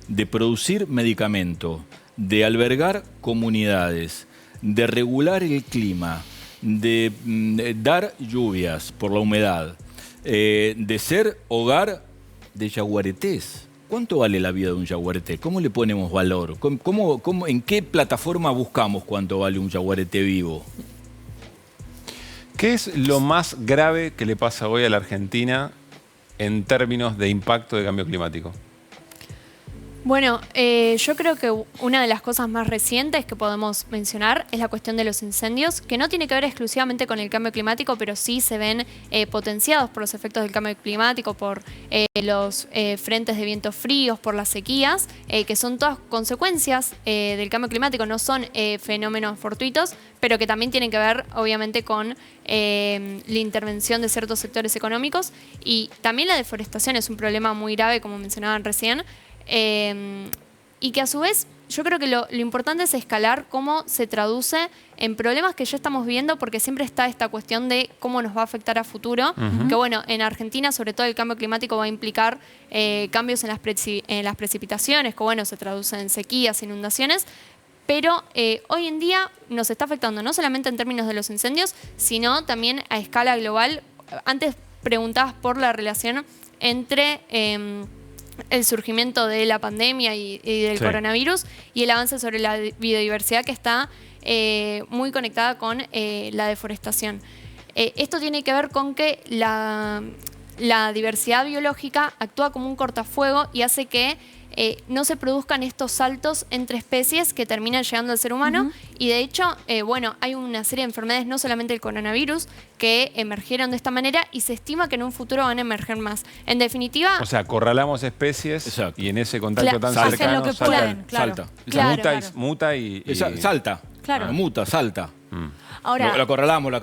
de producir medicamento, de albergar comunidades, de regular el clima, de dar lluvias por la humedad, de ser hogar de yaguaretés. ¿Cuánto vale la vida de un yaguareté? ¿Cómo le ponemos valor? ¿En qué plataforma buscamos cuánto vale un yaguareté vivo? ¿Qué es lo más grave que le pasa hoy a la Argentina en términos de impacto de cambio climático? Bueno, yo creo que una de las cosas más recientes que podemos mencionar es la cuestión de los incendios, que no tiene que ver exclusivamente con el cambio climático, pero sí se ven potenciados por los efectos del cambio climático, por los frentes de vientos fríos, por las sequías, que son todas consecuencias del cambio climático, no son fenómenos fortuitos, pero que también tienen que ver, obviamente, con la intervención de ciertos sectores económicos. Y también la deforestación es un problema muy grave, como mencionaban recién, y que a su vez yo creo que lo importante es escalar cómo se traduce en problemas que ya estamos viendo, porque siempre está esta cuestión de cómo nos va a afectar a futuro, que bueno, en Argentina sobre todo el cambio climático va a implicar cambios en las precipitaciones, que bueno, se traducen en sequías, inundaciones, pero hoy en día nos está afectando no solamente en términos de los incendios, sino también a escala global. Antes preguntabas por la relación entre el surgimiento de la pandemia y del coronavirus y el avance sobre la biodiversidad, que está muy conectada con la deforestación. Esto tiene que ver con que la diversidad biológica actúa como un cortafuego y hace que no se produzcan estos saltos entre especies que terminan llegando al ser humano. Y de hecho, bueno, hay una serie de enfermedades, no solamente el coronavirus, que emergieron de esta manera y se estima que en un futuro van a emerger más. En definitiva... O sea, acorralamos especies y en ese contacto tan hacen cercano lo que pueden, salta. Muta y... Salta. Claro. Muta, salta. Ahora, Lo acorralamos.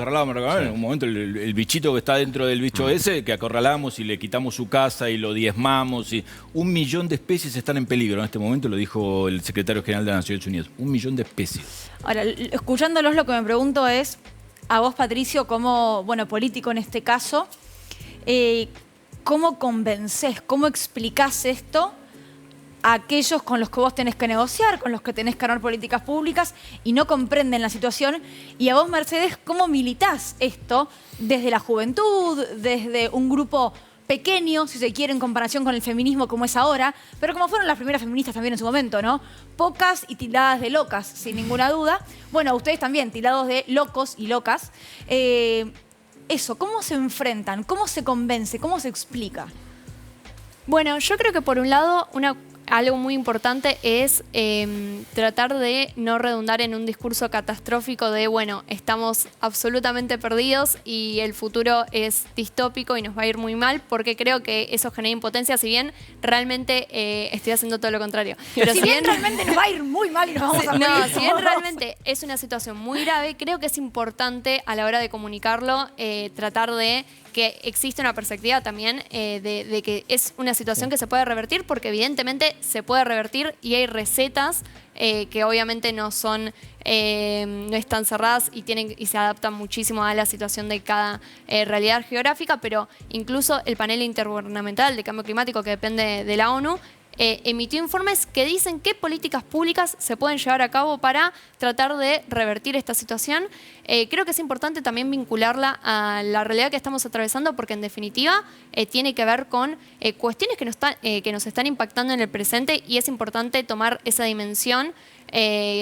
En un momento el bichito que está dentro del bicho ese, que acorralamos y le quitamos su casa y lo diezmamos. 1 millón de especies están en peligro en este momento, lo dijo el secretario general de las Naciones Unidas. 1 millón de especies. ahora, escuchándolos, lo que me pregunto es, a vos, Patricio, como político en este caso, ¿cómo convencés, cómo explicás esto a aquellos con los que vos tenés que negociar, con los que tenés que armar políticas públicas y no comprenden la situación? Y a vos, Mercedes, ¿cómo militás esto desde la juventud, desde un grupo pequeño, si se quiere, en comparación con el feminismo como es ahora, pero como fueron las primeras feministas también en su momento, ¿no? Pocas y tildadas de locas, sin ninguna duda. Bueno, ustedes también, tildados de locos y locas. Eso, ¿cómo se enfrentan? ¿Cómo se convence? ¿Cómo se explica? Bueno, yo creo que por un lado, algo muy importante es tratar de no redundar en un discurso catastrófico de, bueno, estamos absolutamente perdidos y el futuro es distópico y nos va a ir muy mal, porque creo que eso genera impotencia, si bien realmente estoy haciendo todo lo contrario. Pero si bien realmente nos va a ir muy mal y nos vamos a morir. No, si bien realmente es una situación muy grave, creo que es importante a la hora de comunicarlo tratar de que existe una perspectiva también de que es una situación que se puede revertir, porque evidentemente se puede revertir y hay recetas que obviamente no están cerradas y se adaptan muchísimo a la situación de cada realidad geográfica, pero incluso el panel intergubernamental de cambio climático, que depende de la ONU, emitió informes que dicen qué políticas públicas se pueden llevar a cabo para tratar de revertir esta situación. Creo que es importante también vincularla a la realidad que estamos atravesando, porque en definitiva tiene que ver con cuestiones que nos están impactando en el presente, y es importante tomar esa dimensión,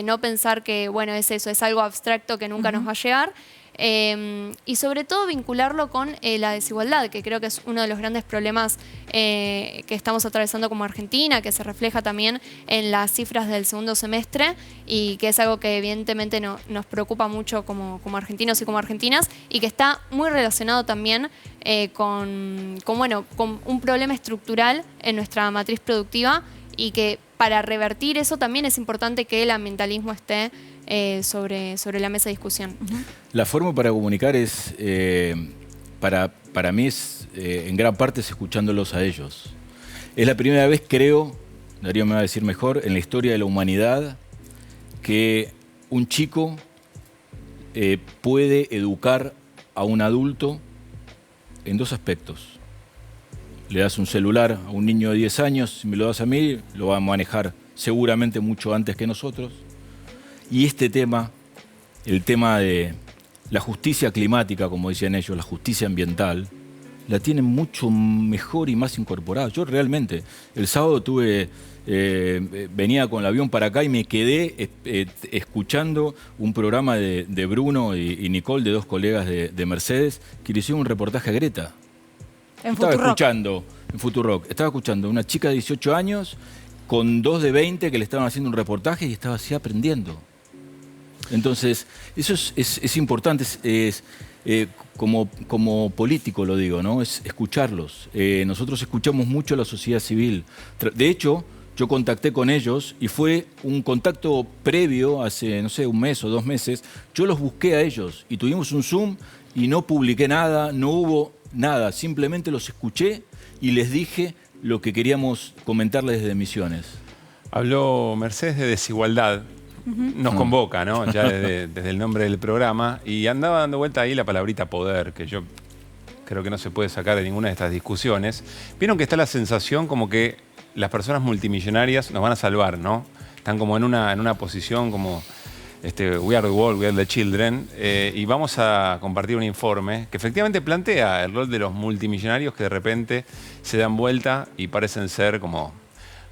no pensar que bueno, es eso, es algo abstracto que nunca nos va a llegar. Y sobre todo vincularlo con la desigualdad, que creo que es uno de los grandes problemas que estamos atravesando como Argentina, que se refleja también en las cifras del segundo semestre, y que es algo que evidentemente nos preocupa mucho como argentinos y como argentinas, y que está muy relacionado también con un problema estructural en nuestra matriz productiva, y que para revertir eso también es importante que el ambientalismo esté sobre la mesa de discusión. La forma para comunicar es, para mí es, en gran parte es escuchándolos a ellos. Es la primera vez, creo, Darío me va a decir mejor, en la historia de la humanidad, que un chico puede educar a un adulto en dos aspectos. Le das un celular a un niño de 10 años, si me lo das a mí, lo va a manejar seguramente mucho antes que nosotros. Y este tema, el tema de la justicia climática, como decían ellos, la justicia ambiental, la tienen mucho mejor y más incorporada. Yo realmente, el sábado venía con el avión para acá y me quedé escuchando un programa de Bruno y Nicole, de dos colegas de Mercedes, que le hicieron un reportaje a Greta. Estaba escuchando, en Futurock, estaba escuchando a una chica de 18 años con dos de 20 que le estaban haciendo un reportaje y estaba así aprendiendo. Entonces, eso es importante, como político lo digo, ¿no? Es escucharlos. Nosotros escuchamos mucho a la sociedad civil. De hecho, yo contacté con ellos y fue un contacto previo, hace, no sé, un mes o 2 meses. Yo los busqué a ellos y tuvimos un Zoom y no publiqué nada, no hubo nada. Simplemente los escuché y les dije lo que queríamos comentarles desde Misiones. Habló Mercedes de desigualdad. Nos convoca, ¿no? Ya desde el nombre del programa, y andaba dando vuelta ahí la palabrita poder, que yo creo que no se puede sacar de ninguna de estas discusiones. Vieron que está la sensación como que las personas multimillonarias nos van a salvar, ¿no? Están como en una posición como we are the world, we are the children, y vamos a compartir un informe que efectivamente plantea el rol de los multimillonarios, que de repente se dan vuelta y parecen ser como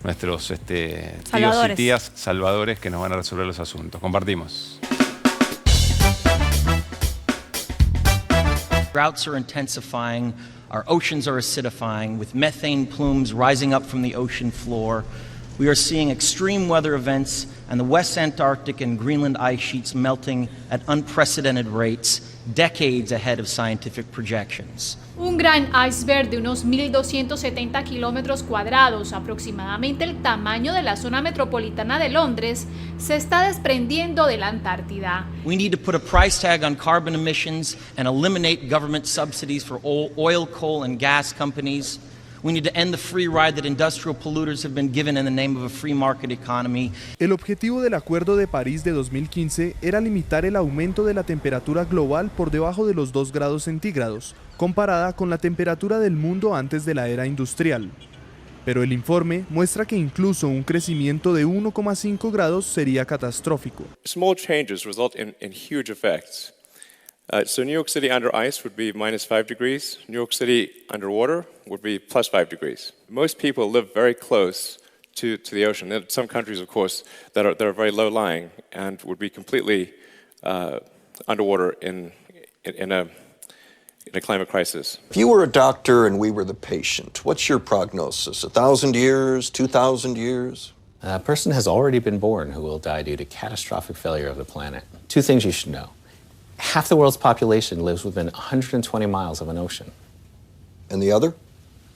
nuestros tíos y tías salvadores que nos van a resolver los asuntos. Compartimos. Droughts are intensifying, our oceans are acidifying, with methane plumes rising up from the ocean floor. We are seeing extreme weather events and the West Antarctic and Greenland ice sheets melting at unprecedented rates, decades ahead of scientific projections. Un gran iceberg de unos 1.270 kilómetros cuadrados, aproximadamente el tamaño de la zona metropolitana de Londres, se está desprendiendo de la Antártida. We need to put a price tag on carbon emissions and eliminate government subsidies for oil, coal, and gas companies. We need to end the free ride that industrial polluters have been given in the name of a free market economy. El objetivo del Acuerdo de París de 2015 era limitar el aumento de la temperatura global por debajo de los 2 grados centígrados, comparada con la temperatura del mundo antes de la era industrial. Pero el informe muestra que incluso un crecimiento de 1,5 grados sería catastrófico. Small changes result in huge effects. So New York City under ice would be -5 degrees. New York City underwater would be +5 degrees. Most people live very close to the ocean. There are some countries, of course, that are very low lying and would be completely underwater in a climate crisis. If you were a doctor and we were the patient, what's your prognosis? 1,000 years, 2,000 years? A person has already been born who will die due to catastrophic failure of the planet. 2 things you should know. Half the world's population lives within 120 miles of an ocean. And the other?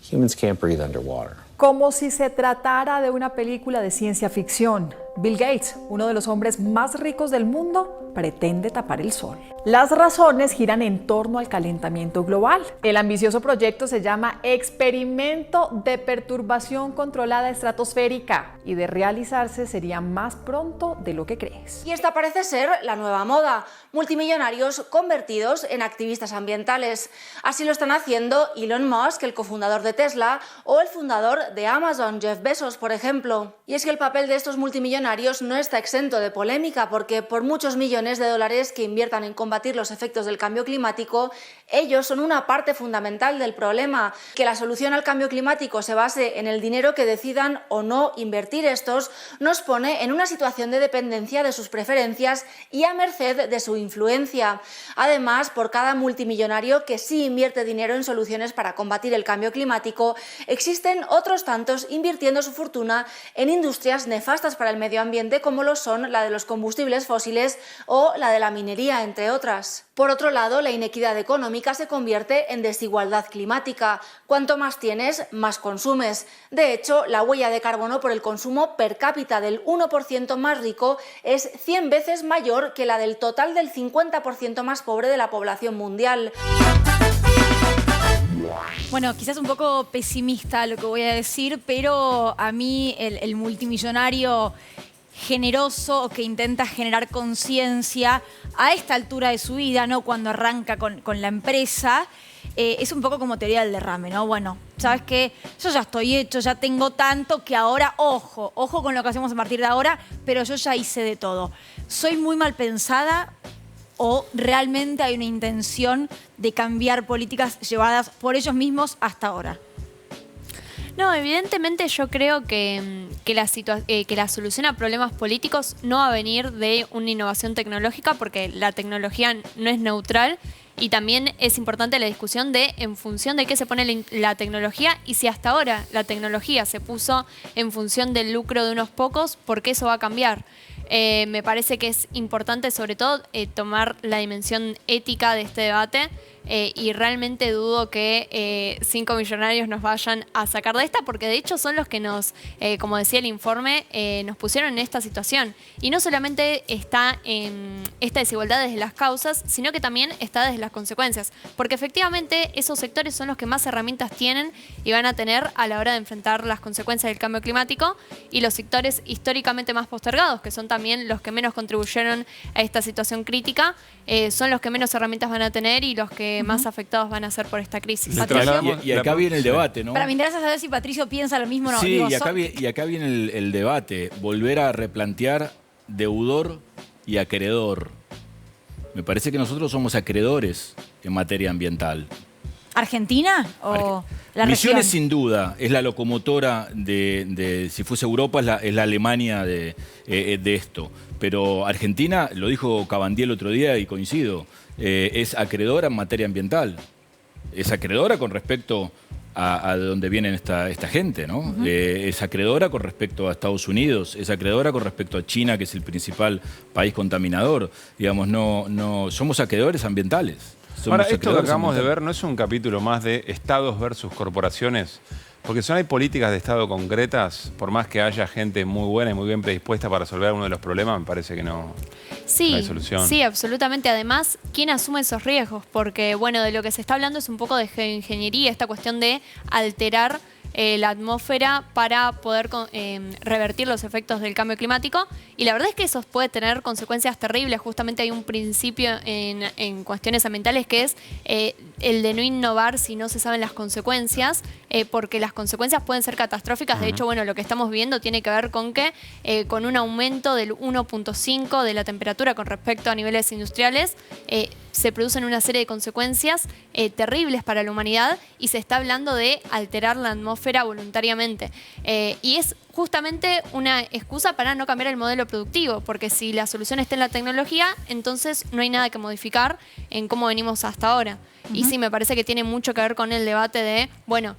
Humans can't breathe underwater. Como si se tratara de una película de ciencia ficción. Bill Gates, uno de los hombres más ricos del mundo, pretende tapar el sol. Las razones giran en torno al calentamiento global. El ambicioso proyecto se llama Experimento de Perturbación Controlada Estratosférica y de realizarse sería más pronto de lo que crees. Y esta parece ser la nueva moda, multimillonarios convertidos en activistas ambientales. Así lo están haciendo Elon Musk, el cofundador de Tesla, o el fundador de Amazon, Jeff Bezos, por ejemplo. Y es que el papel de estos multimillonarios no está exento de polémica, porque por muchos millones de dólares que inviertan en combatir los efectos del cambio climático, ellos son una parte fundamental del problema. Que la solución al cambio climático se base en el dinero que decidan o no invertir estos, nos pone en una situación de dependencia de sus preferencias y a merced de su influencia. Además, por cada multimillonario que sí invierte dinero en soluciones para combatir el cambio climático, existen otros tantos invirtiendo su fortuna en industrias nefastas para el medio ambiente, como lo son la de los combustibles fósiles o la de la minería, entre otras. Por otro lado, la inequidad económica se convierte en desigualdad climática. Cuanto más tienes, más consumes. De hecho, la huella de carbono por el consumo per cápita del 1% más rico es 100 veces mayor que la del total del 50% más pobre de la población mundial. Bueno, quizás un poco pesimista lo que voy a decir, pero a mí el multimillonario generoso que intenta generar conciencia a esta altura de su vida, ¿no? Cuando arranca con la empresa, es un poco como teoría del derrame, ¿no? Bueno, ¿sabes qué? Yo ya estoy hecho, ya tengo tanto que ahora, ojo con lo que hacemos a partir de ahora, pero yo ya hice de todo. ¿Soy muy mal pensada o realmente hay una intención de cambiar políticas llevadas por ellos mismos hasta ahora? No, evidentemente yo creo que la solución a problemas políticos no va a venir de una innovación tecnológica, porque la tecnología no es neutral, y también es importante la discusión de en función de qué se pone la tecnología, y si hasta ahora la tecnología se puso en función del lucro de unos pocos, ¿por qué eso va a cambiar? Me parece que es importante sobre todo tomar la dimensión ética de este debate. Y realmente dudo que 5 millonarios nos vayan a sacar de esta, porque de hecho son los que nos, como decía el informe, nos pusieron en esta situación. Y no solamente está en esta desigualdad desde las causas, sino que también está desde las consecuencias. Porque efectivamente esos sectores son los que más herramientas tienen y van a tener a la hora de enfrentar las consecuencias del cambio climático, y los sectores históricamente más postergados, que son también los que menos contribuyeron a esta situación crítica, son los que menos herramientas van a tener y los que más afectados van a ser por esta crisis. Y acá viene el debate, ¿no? Para me interesa saber si Patricio piensa lo mismo o no. Sí, Digo, y acá viene el debate. Volver a replantear deudor y acreedor. Me parece que nosotros somos acreedores en materia ambiental. ¿Argentina o la región? Misiones sin duda es la locomotora de si fuese Europa, es la Alemania de esto. Pero Argentina, lo dijo Cabandier el otro día y coincido, es acreedora en materia ambiental. Es acreedora con respecto a de dónde vienen esta gente, ¿no? Es acreedora con respecto a Estados Unidos, es acreedora con respecto a China, que es el principal país contaminador. Digamos, no somos acreedores ambientales. Ahora, esto que acabamos de ver no es un capítulo más de estados versus corporaciones, porque si no hay políticas de Estado concretas, por más que haya gente muy buena y muy bien predispuesta para resolver alguno de los problemas, me parece que no hay solución. Sí, absolutamente. Además, ¿quién asume esos riesgos? Porque, bueno, de lo que se está hablando es un poco de geoingeniería, esta cuestión de alterar la atmósfera para poder revertir los efectos del cambio climático, y la verdad es que eso puede tener consecuencias terribles. Justamente hay un principio en cuestiones ambientales que es el de no innovar si no se saben las consecuencias, porque las consecuencias pueden ser catastróficas. De hecho, bueno, lo que estamos viendo tiene que ver con que con un aumento del 1.5 de la temperatura con respecto a niveles industriales, se producen una serie de consecuencias terribles para la humanidad, y se está hablando de alterar la atmósfera voluntariamente. Y es justamente una excusa para no cambiar el modelo productivo, porque si la solución está en la tecnología, entonces no hay nada que modificar en cómo venimos hasta ahora. Y sí, me parece que tiene mucho que ver con el debate de, bueno,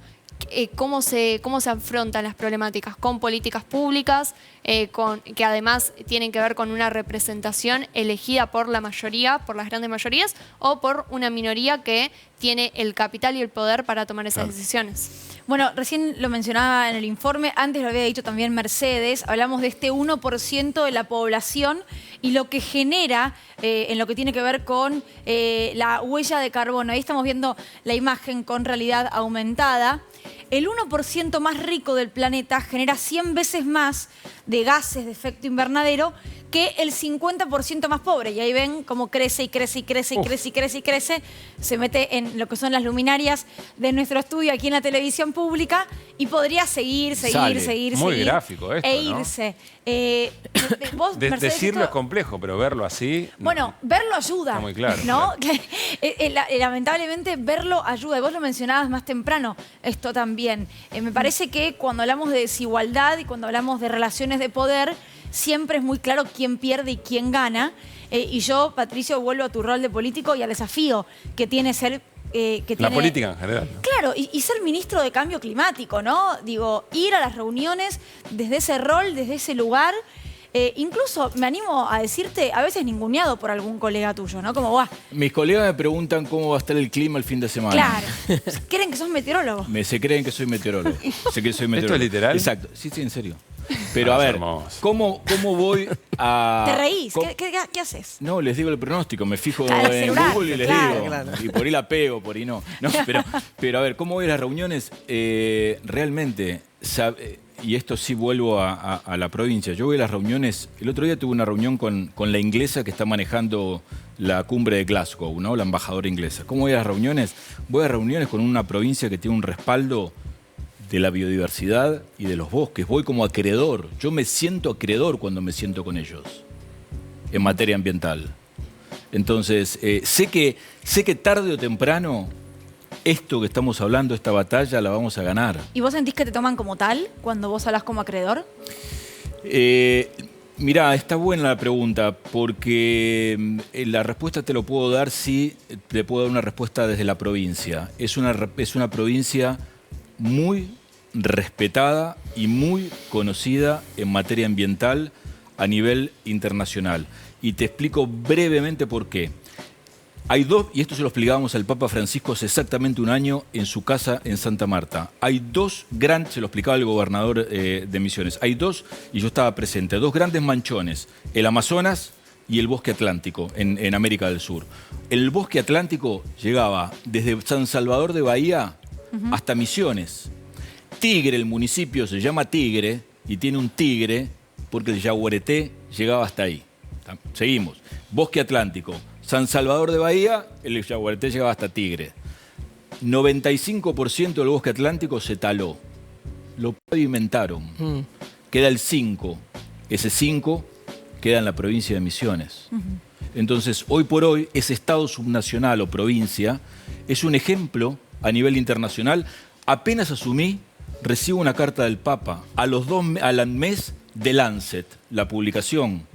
cómo se afrontan las problemáticas con políticas públicas, que además tienen que ver con una representación elegida por la mayoría, por las grandes mayorías, o por una minoría que tiene el capital y el poder para tomar esas decisiones. Bueno, recién lo mencionaba en el informe, antes lo había dicho también Mercedes, hablamos de este 1% de la población y lo que genera en lo que tiene que ver con la huella de carbono. Ahí estamos viendo la imagen con realidad aumentada. El 1% más rico del planeta genera 100 veces más de gases de efecto invernadero que el 50% más pobre. Y ahí ven cómo crece y crece y crece y crece y crece y crece. Se mete en lo que son las luminarias de nuestro estudio aquí en la televisión pública y podría seguir. Muy gráfico esto, e irse. ¿no? Decirlo es complejo, pero verlo así... Bueno, verlo ayuda. Está muy claro. ¿No? Lamentablemente verlo ayuda. Y vos lo mencionabas más temprano, esto también. Me parece que cuando hablamos de desigualdad y cuando hablamos de relaciones de poder, siempre es muy claro quién pierde y quién gana. Y yo, Patricio, vuelvo a tu rol de político y al desafío que tiene ser... la política en general, ¿no? Claro, y ser ministro de Cambio Climático, ¿no? Digo, ir a las reuniones desde ese rol, desde ese lugar. Incluso me animo a decirte, a veces ninguneado por algún colega tuyo, ¿no? Como, ¡guau! Mis colegas me preguntan cómo va a estar el clima el fin de semana. Claro. ¿Creen que sos meteorólogo? Se creen que soy meteorólogo. Sé que soy meteorólogo. ¿Esto es literal? Exacto. Sí, en serio. Pero a ver, ¿cómo voy a...? ¿Te reís? ¿Qué haces? No, les digo el pronóstico. Me fijo en celular, Google y les digo. Claro. Y por ahí la pego, por ahí no. Pero a ver, ¿cómo voy a las reuniones? Realmente, y esto sí vuelvo a la provincia. Yo voy a las reuniones... El otro día tuve una reunión con la inglesa que está manejando la cumbre de Glasgow, ¿no? La embajadora inglesa. ¿Cómo voy a las reuniones? Voy a reuniones con una provincia que tiene un respaldo de la biodiversidad y de los bosques. Voy como acreedor. Yo me siento acreedor cuando me siento con ellos en materia ambiental. Entonces, sé que tarde o temprano esto que estamos hablando, esta batalla, la vamos a ganar. ¿Y vos sentís que te toman como tal cuando vos hablas como acreedor? Mirá, está buena la pregunta, porque la respuesta te lo puedo dar si te puedo dar una respuesta desde la provincia. Es una provincia muy respetada y muy conocida en materia ambiental a nivel internacional. Y te explico brevemente por qué. Hay dos, y esto se lo explicábamos al Papa Francisco hace exactamente un año en su casa en Santa Marta. Hay dos grandes, se lo explicaba el gobernador de Misiones, hay dos, y yo estaba presente, dos grandes manchones, el Amazonas y el bosque atlántico en América del Sur. El bosque atlántico llegaba desde San Salvador de Bahía hasta Misiones. Tigre, el municipio se llama Tigre y tiene un tigre porque el Yaguareté llegaba hasta ahí. Seguimos. Bosque atlántico. San Salvador de Bahía, el Yaguareté llegaba hasta Tigre. 95% del bosque atlántico se taló. Lo pavimentaron. Queda el 5%. Ese 5% queda en la provincia de Misiones. Entonces, hoy por hoy, ese estado subnacional o provincia es un ejemplo a nivel internacional. Apenas asumí, recibo una carta del Papa. Al mes de Lancet, la publicación,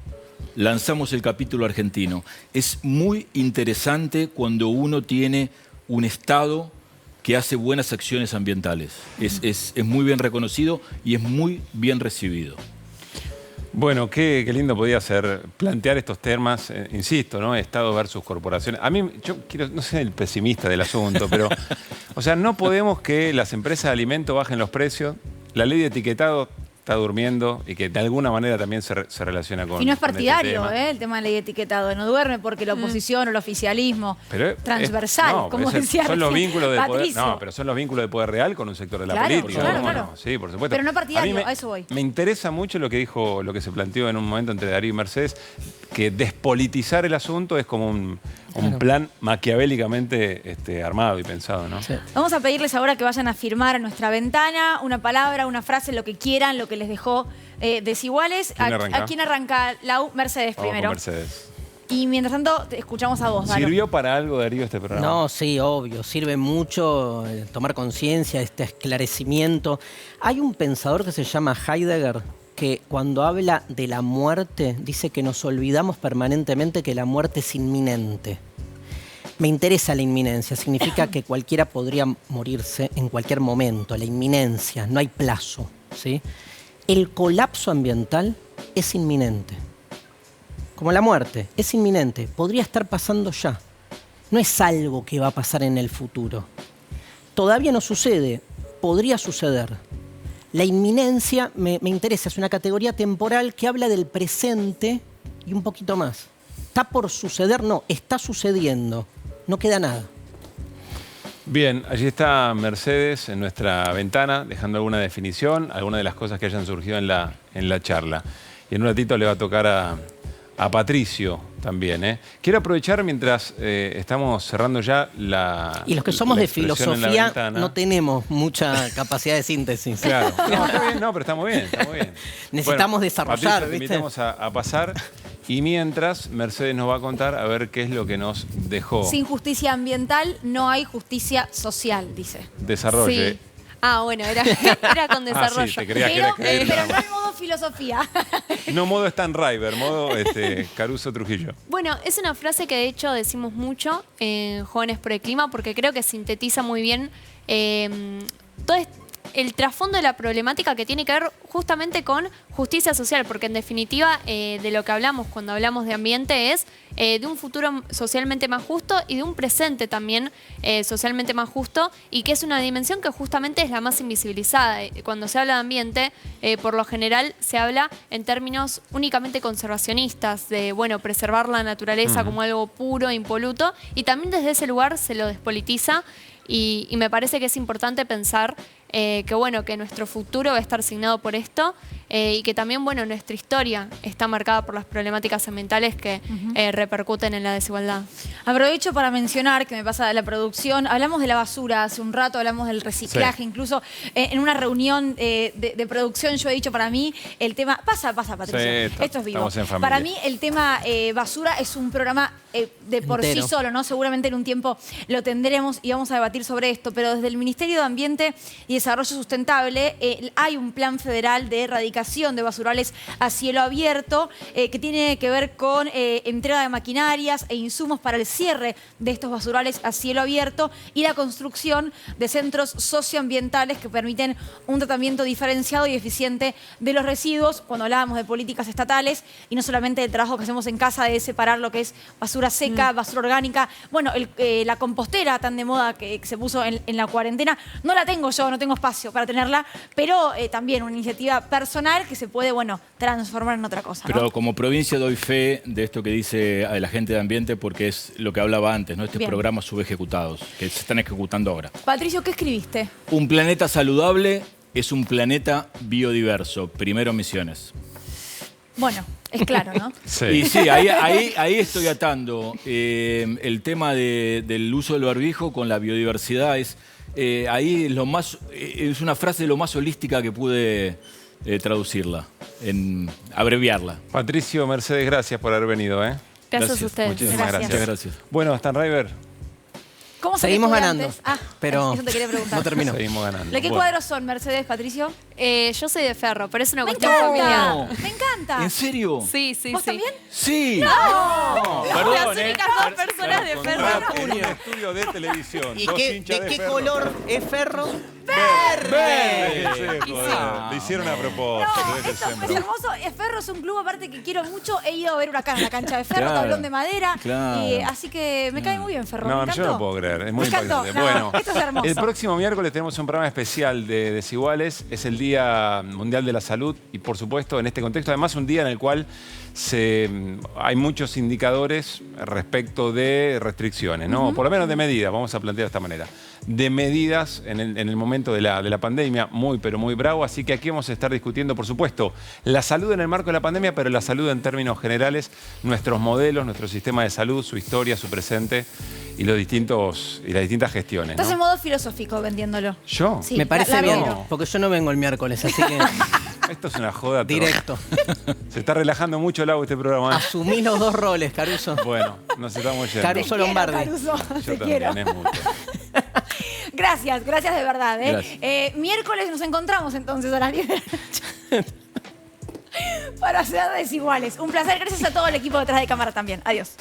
lanzamos el capítulo argentino. Es muy interesante cuando uno tiene un Estado que hace buenas acciones ambientales. Es muy bien reconocido y es muy bien recibido. Bueno, qué lindo podía ser plantear estos temas, insisto, ¿no? Estado versus corporaciones. A mí, yo quiero, no soy el pesimista del asunto, pero, o sea, no podemos que las empresas de alimentos bajen los precios. La ley de etiquetado está durmiendo y que de alguna manera también se relaciona con... Y no es partidario, este el tema de la ley de etiquetado. No duerme porque la oposición o el oficialismo transversal, como decía son los vínculos de Patricio. poder. No, pero son los vínculos de poder real con un sector de la Claro, política. claro, ¿no? claro. Bueno, sí, por supuesto. Pero no partidario, a eso voy. Me interesa mucho lo que dijo, lo que se planteó en un momento entre Darío y Mercedes, que despolitizar el asunto es como un plan maquiavélicamente armado y pensado, ¿no? Sí. Vamos a pedirles ahora que vayan a firmar a nuestra ventana una palabra, una frase, lo que quieran, lo que les dejó Desiguales. ¿A quién arranca? Mercedes primero. Mercedes. Y mientras tanto, te escuchamos a vos, Daro. ¿Sirvió para algo, Darío, este programa? No, sí, obvio. Sirve mucho tomar conciencia, este esclarecimiento. Hay un pensador que se llama Heidegger que cuando habla de la muerte dice que nos olvidamos permanentemente que la muerte es inminente. Me interesa la inminencia, significa que cualquiera podría morirse en cualquier momento, la inminencia, no hay plazo, ¿sí? El colapso ambiental es inminente. Como la muerte, es inminente, podría estar pasando ya. No es algo que va a pasar en el futuro. Todavía no sucede, podría suceder. La inminencia me interesa, es una categoría temporal que habla del presente y un poquito más. ¿Está por suceder? No, está sucediendo. No queda nada. Bien, allí está Mercedes en nuestra ventana, dejando alguna definición, alguna de las cosas que hayan surgido en la charla. Y en un ratito le va a tocar a Patricio también, ¿eh? Quiero aprovechar mientras estamos cerrando ya la... Y los que somos de filosofía no no tenemos mucha capacidad de síntesis. Claro, no, está bien, no, pero estamos bien, estamos bien. Necesitamos desarrollar, Patricio, te ¿viste? invitamos a pasar y mientras Mercedes nos va a contar a ver qué es lo que nos dejó. Sin justicia ambiental no hay justicia social, dice. Desarrolle. Sí. Ah, bueno, era con desarrollo. Ah, sí, te creías que era Pero no en modo filosofía. No modo Stan River, modo Caruso Trujillo. Bueno, es una frase que de hecho decimos mucho en Jóvenes por el Clima porque creo que sintetiza muy bien todo el trasfondo de la problemática que tiene que ver justamente con justicia social, porque en definitiva de lo que hablamos cuando hablamos de ambiente es de un futuro socialmente más justo y de un presente también socialmente más justo, y que es una dimensión que justamente es la más invisibilizada. Cuando se habla de ambiente, por lo general se habla en términos únicamente conservacionistas, de bueno, preservar la naturaleza como algo puro, impoluto, y también desde ese lugar se lo despolitiza, y me parece que es importante pensar que bueno, que nuestro futuro va a estar signado por esto y que también bueno, nuestra historia está marcada por las problemáticas ambientales que repercuten en la desigualdad. Aprovecho para mencionar que me pasa de la producción, hablamos de la basura hace un rato, hablamos del reciclaje, sí. Incluso en una reunión de producción yo he dicho para mí el tema, pasa Patricio, sí, esto es vivo, para mí el tema basura es un programa de por sí solo, ¿no? Seguramente en un tiempo lo tendremos y vamos a debatir sobre esto, pero desde el Ministerio de Ambiente y Desarrollo Sustentable hay un plan federal de erradicación de basurales a cielo abierto que tiene que ver con entrega de maquinarias e insumos para el cierre de estos basurales a cielo abierto y la construcción de centros socioambientales que permiten un tratamiento diferenciado y eficiente de los residuos. Cuando hablábamos de políticas estatales y no solamente del trabajo que hacemos en casa de separar lo que es basura seca, basura orgánica, bueno, la compostera tan de moda que se puso en la cuarentena, no la tengo yo, no tengo espacio para tenerla, pero también una iniciativa personal que se puede, bueno, transformar en otra cosa, ¿no? Pero como provincia doy fe de esto que dice la gente de ambiente porque es lo que hablaba antes, ¿no? Estos programas subejecutados que se están ejecutando ahora. Patricio, ¿qué escribiste? Un planeta saludable es un planeta biodiverso. Primero Misiones. Bueno, es claro, ¿no? Sí. Y sí, ahí estoy atando el tema del uso del barbijo con la biodiversidad. Ahí es una frase lo más holística que pude traducirla, abreviarla. Patricio, Mercedes, gracias por haber venido. Gracias a ustedes. Muchísimas gracias. Muchas gracias. Bueno, Stan River. ¿Cómo seguimos ganando? Pero eso te quería preguntar. No terminó. Seguimos ganando. ¿De qué cuadros son, Mercedes, Patricio? Yo soy de Ferro, pero es una cuestión familiar. Me encanta. ¿En serio? Sí. ¿Vos también? Sí. ¡No! Perdón, las únicas dos personas de Ferro. En un estudio de televisión. ¿Y de qué color es Ferro? ¡Verde! Le hicieron a propósito. No, esto es hermoso. Ferro es un club aparte que quiero mucho. He ido a ver Huracán en la cancha de Ferro, tablón de madera. Claro. Así que me cae muy bien Ferro. No, yo no puedo creer. Es muy impactante. No, bueno, esto es hermoso. El próximo miércoles tenemos un programa especial de Desiguales. Es el Día Mundial de la Salud y, por supuesto, en este contexto, además, un día en el cual hay muchos indicadores respecto de restricciones, ¿no? Por lo menos de medidas, vamos a plantear de esta manera. De medidas en el momento de la pandemia, pero muy bravo. Así que aquí vamos a estar discutiendo, por supuesto, la salud en el marco de la pandemia, pero la salud en términos generales, nuestros modelos, nuestro sistema de salud, su historia, su presente y las distintas gestiones, Estás ¿no? en modo filosófico vendiéndolo. ¿Yo? Me parece bien, no. porque yo no vengo el miércoles, así que... Esto es una joda. Directo. Se está relajando mucho el agua este programa. Asumí los dos roles, Caruso. Bueno, nos estamos yendo. Caruso Lombardi. Caruso, Yo te también, quiero. es mucho. Gracias de verdad. Gracias. Miércoles nos encontramos entonces a las 10 de la noche para hacer Desiguales. Un placer, gracias a todo el equipo detrás de cámara también. Adiós.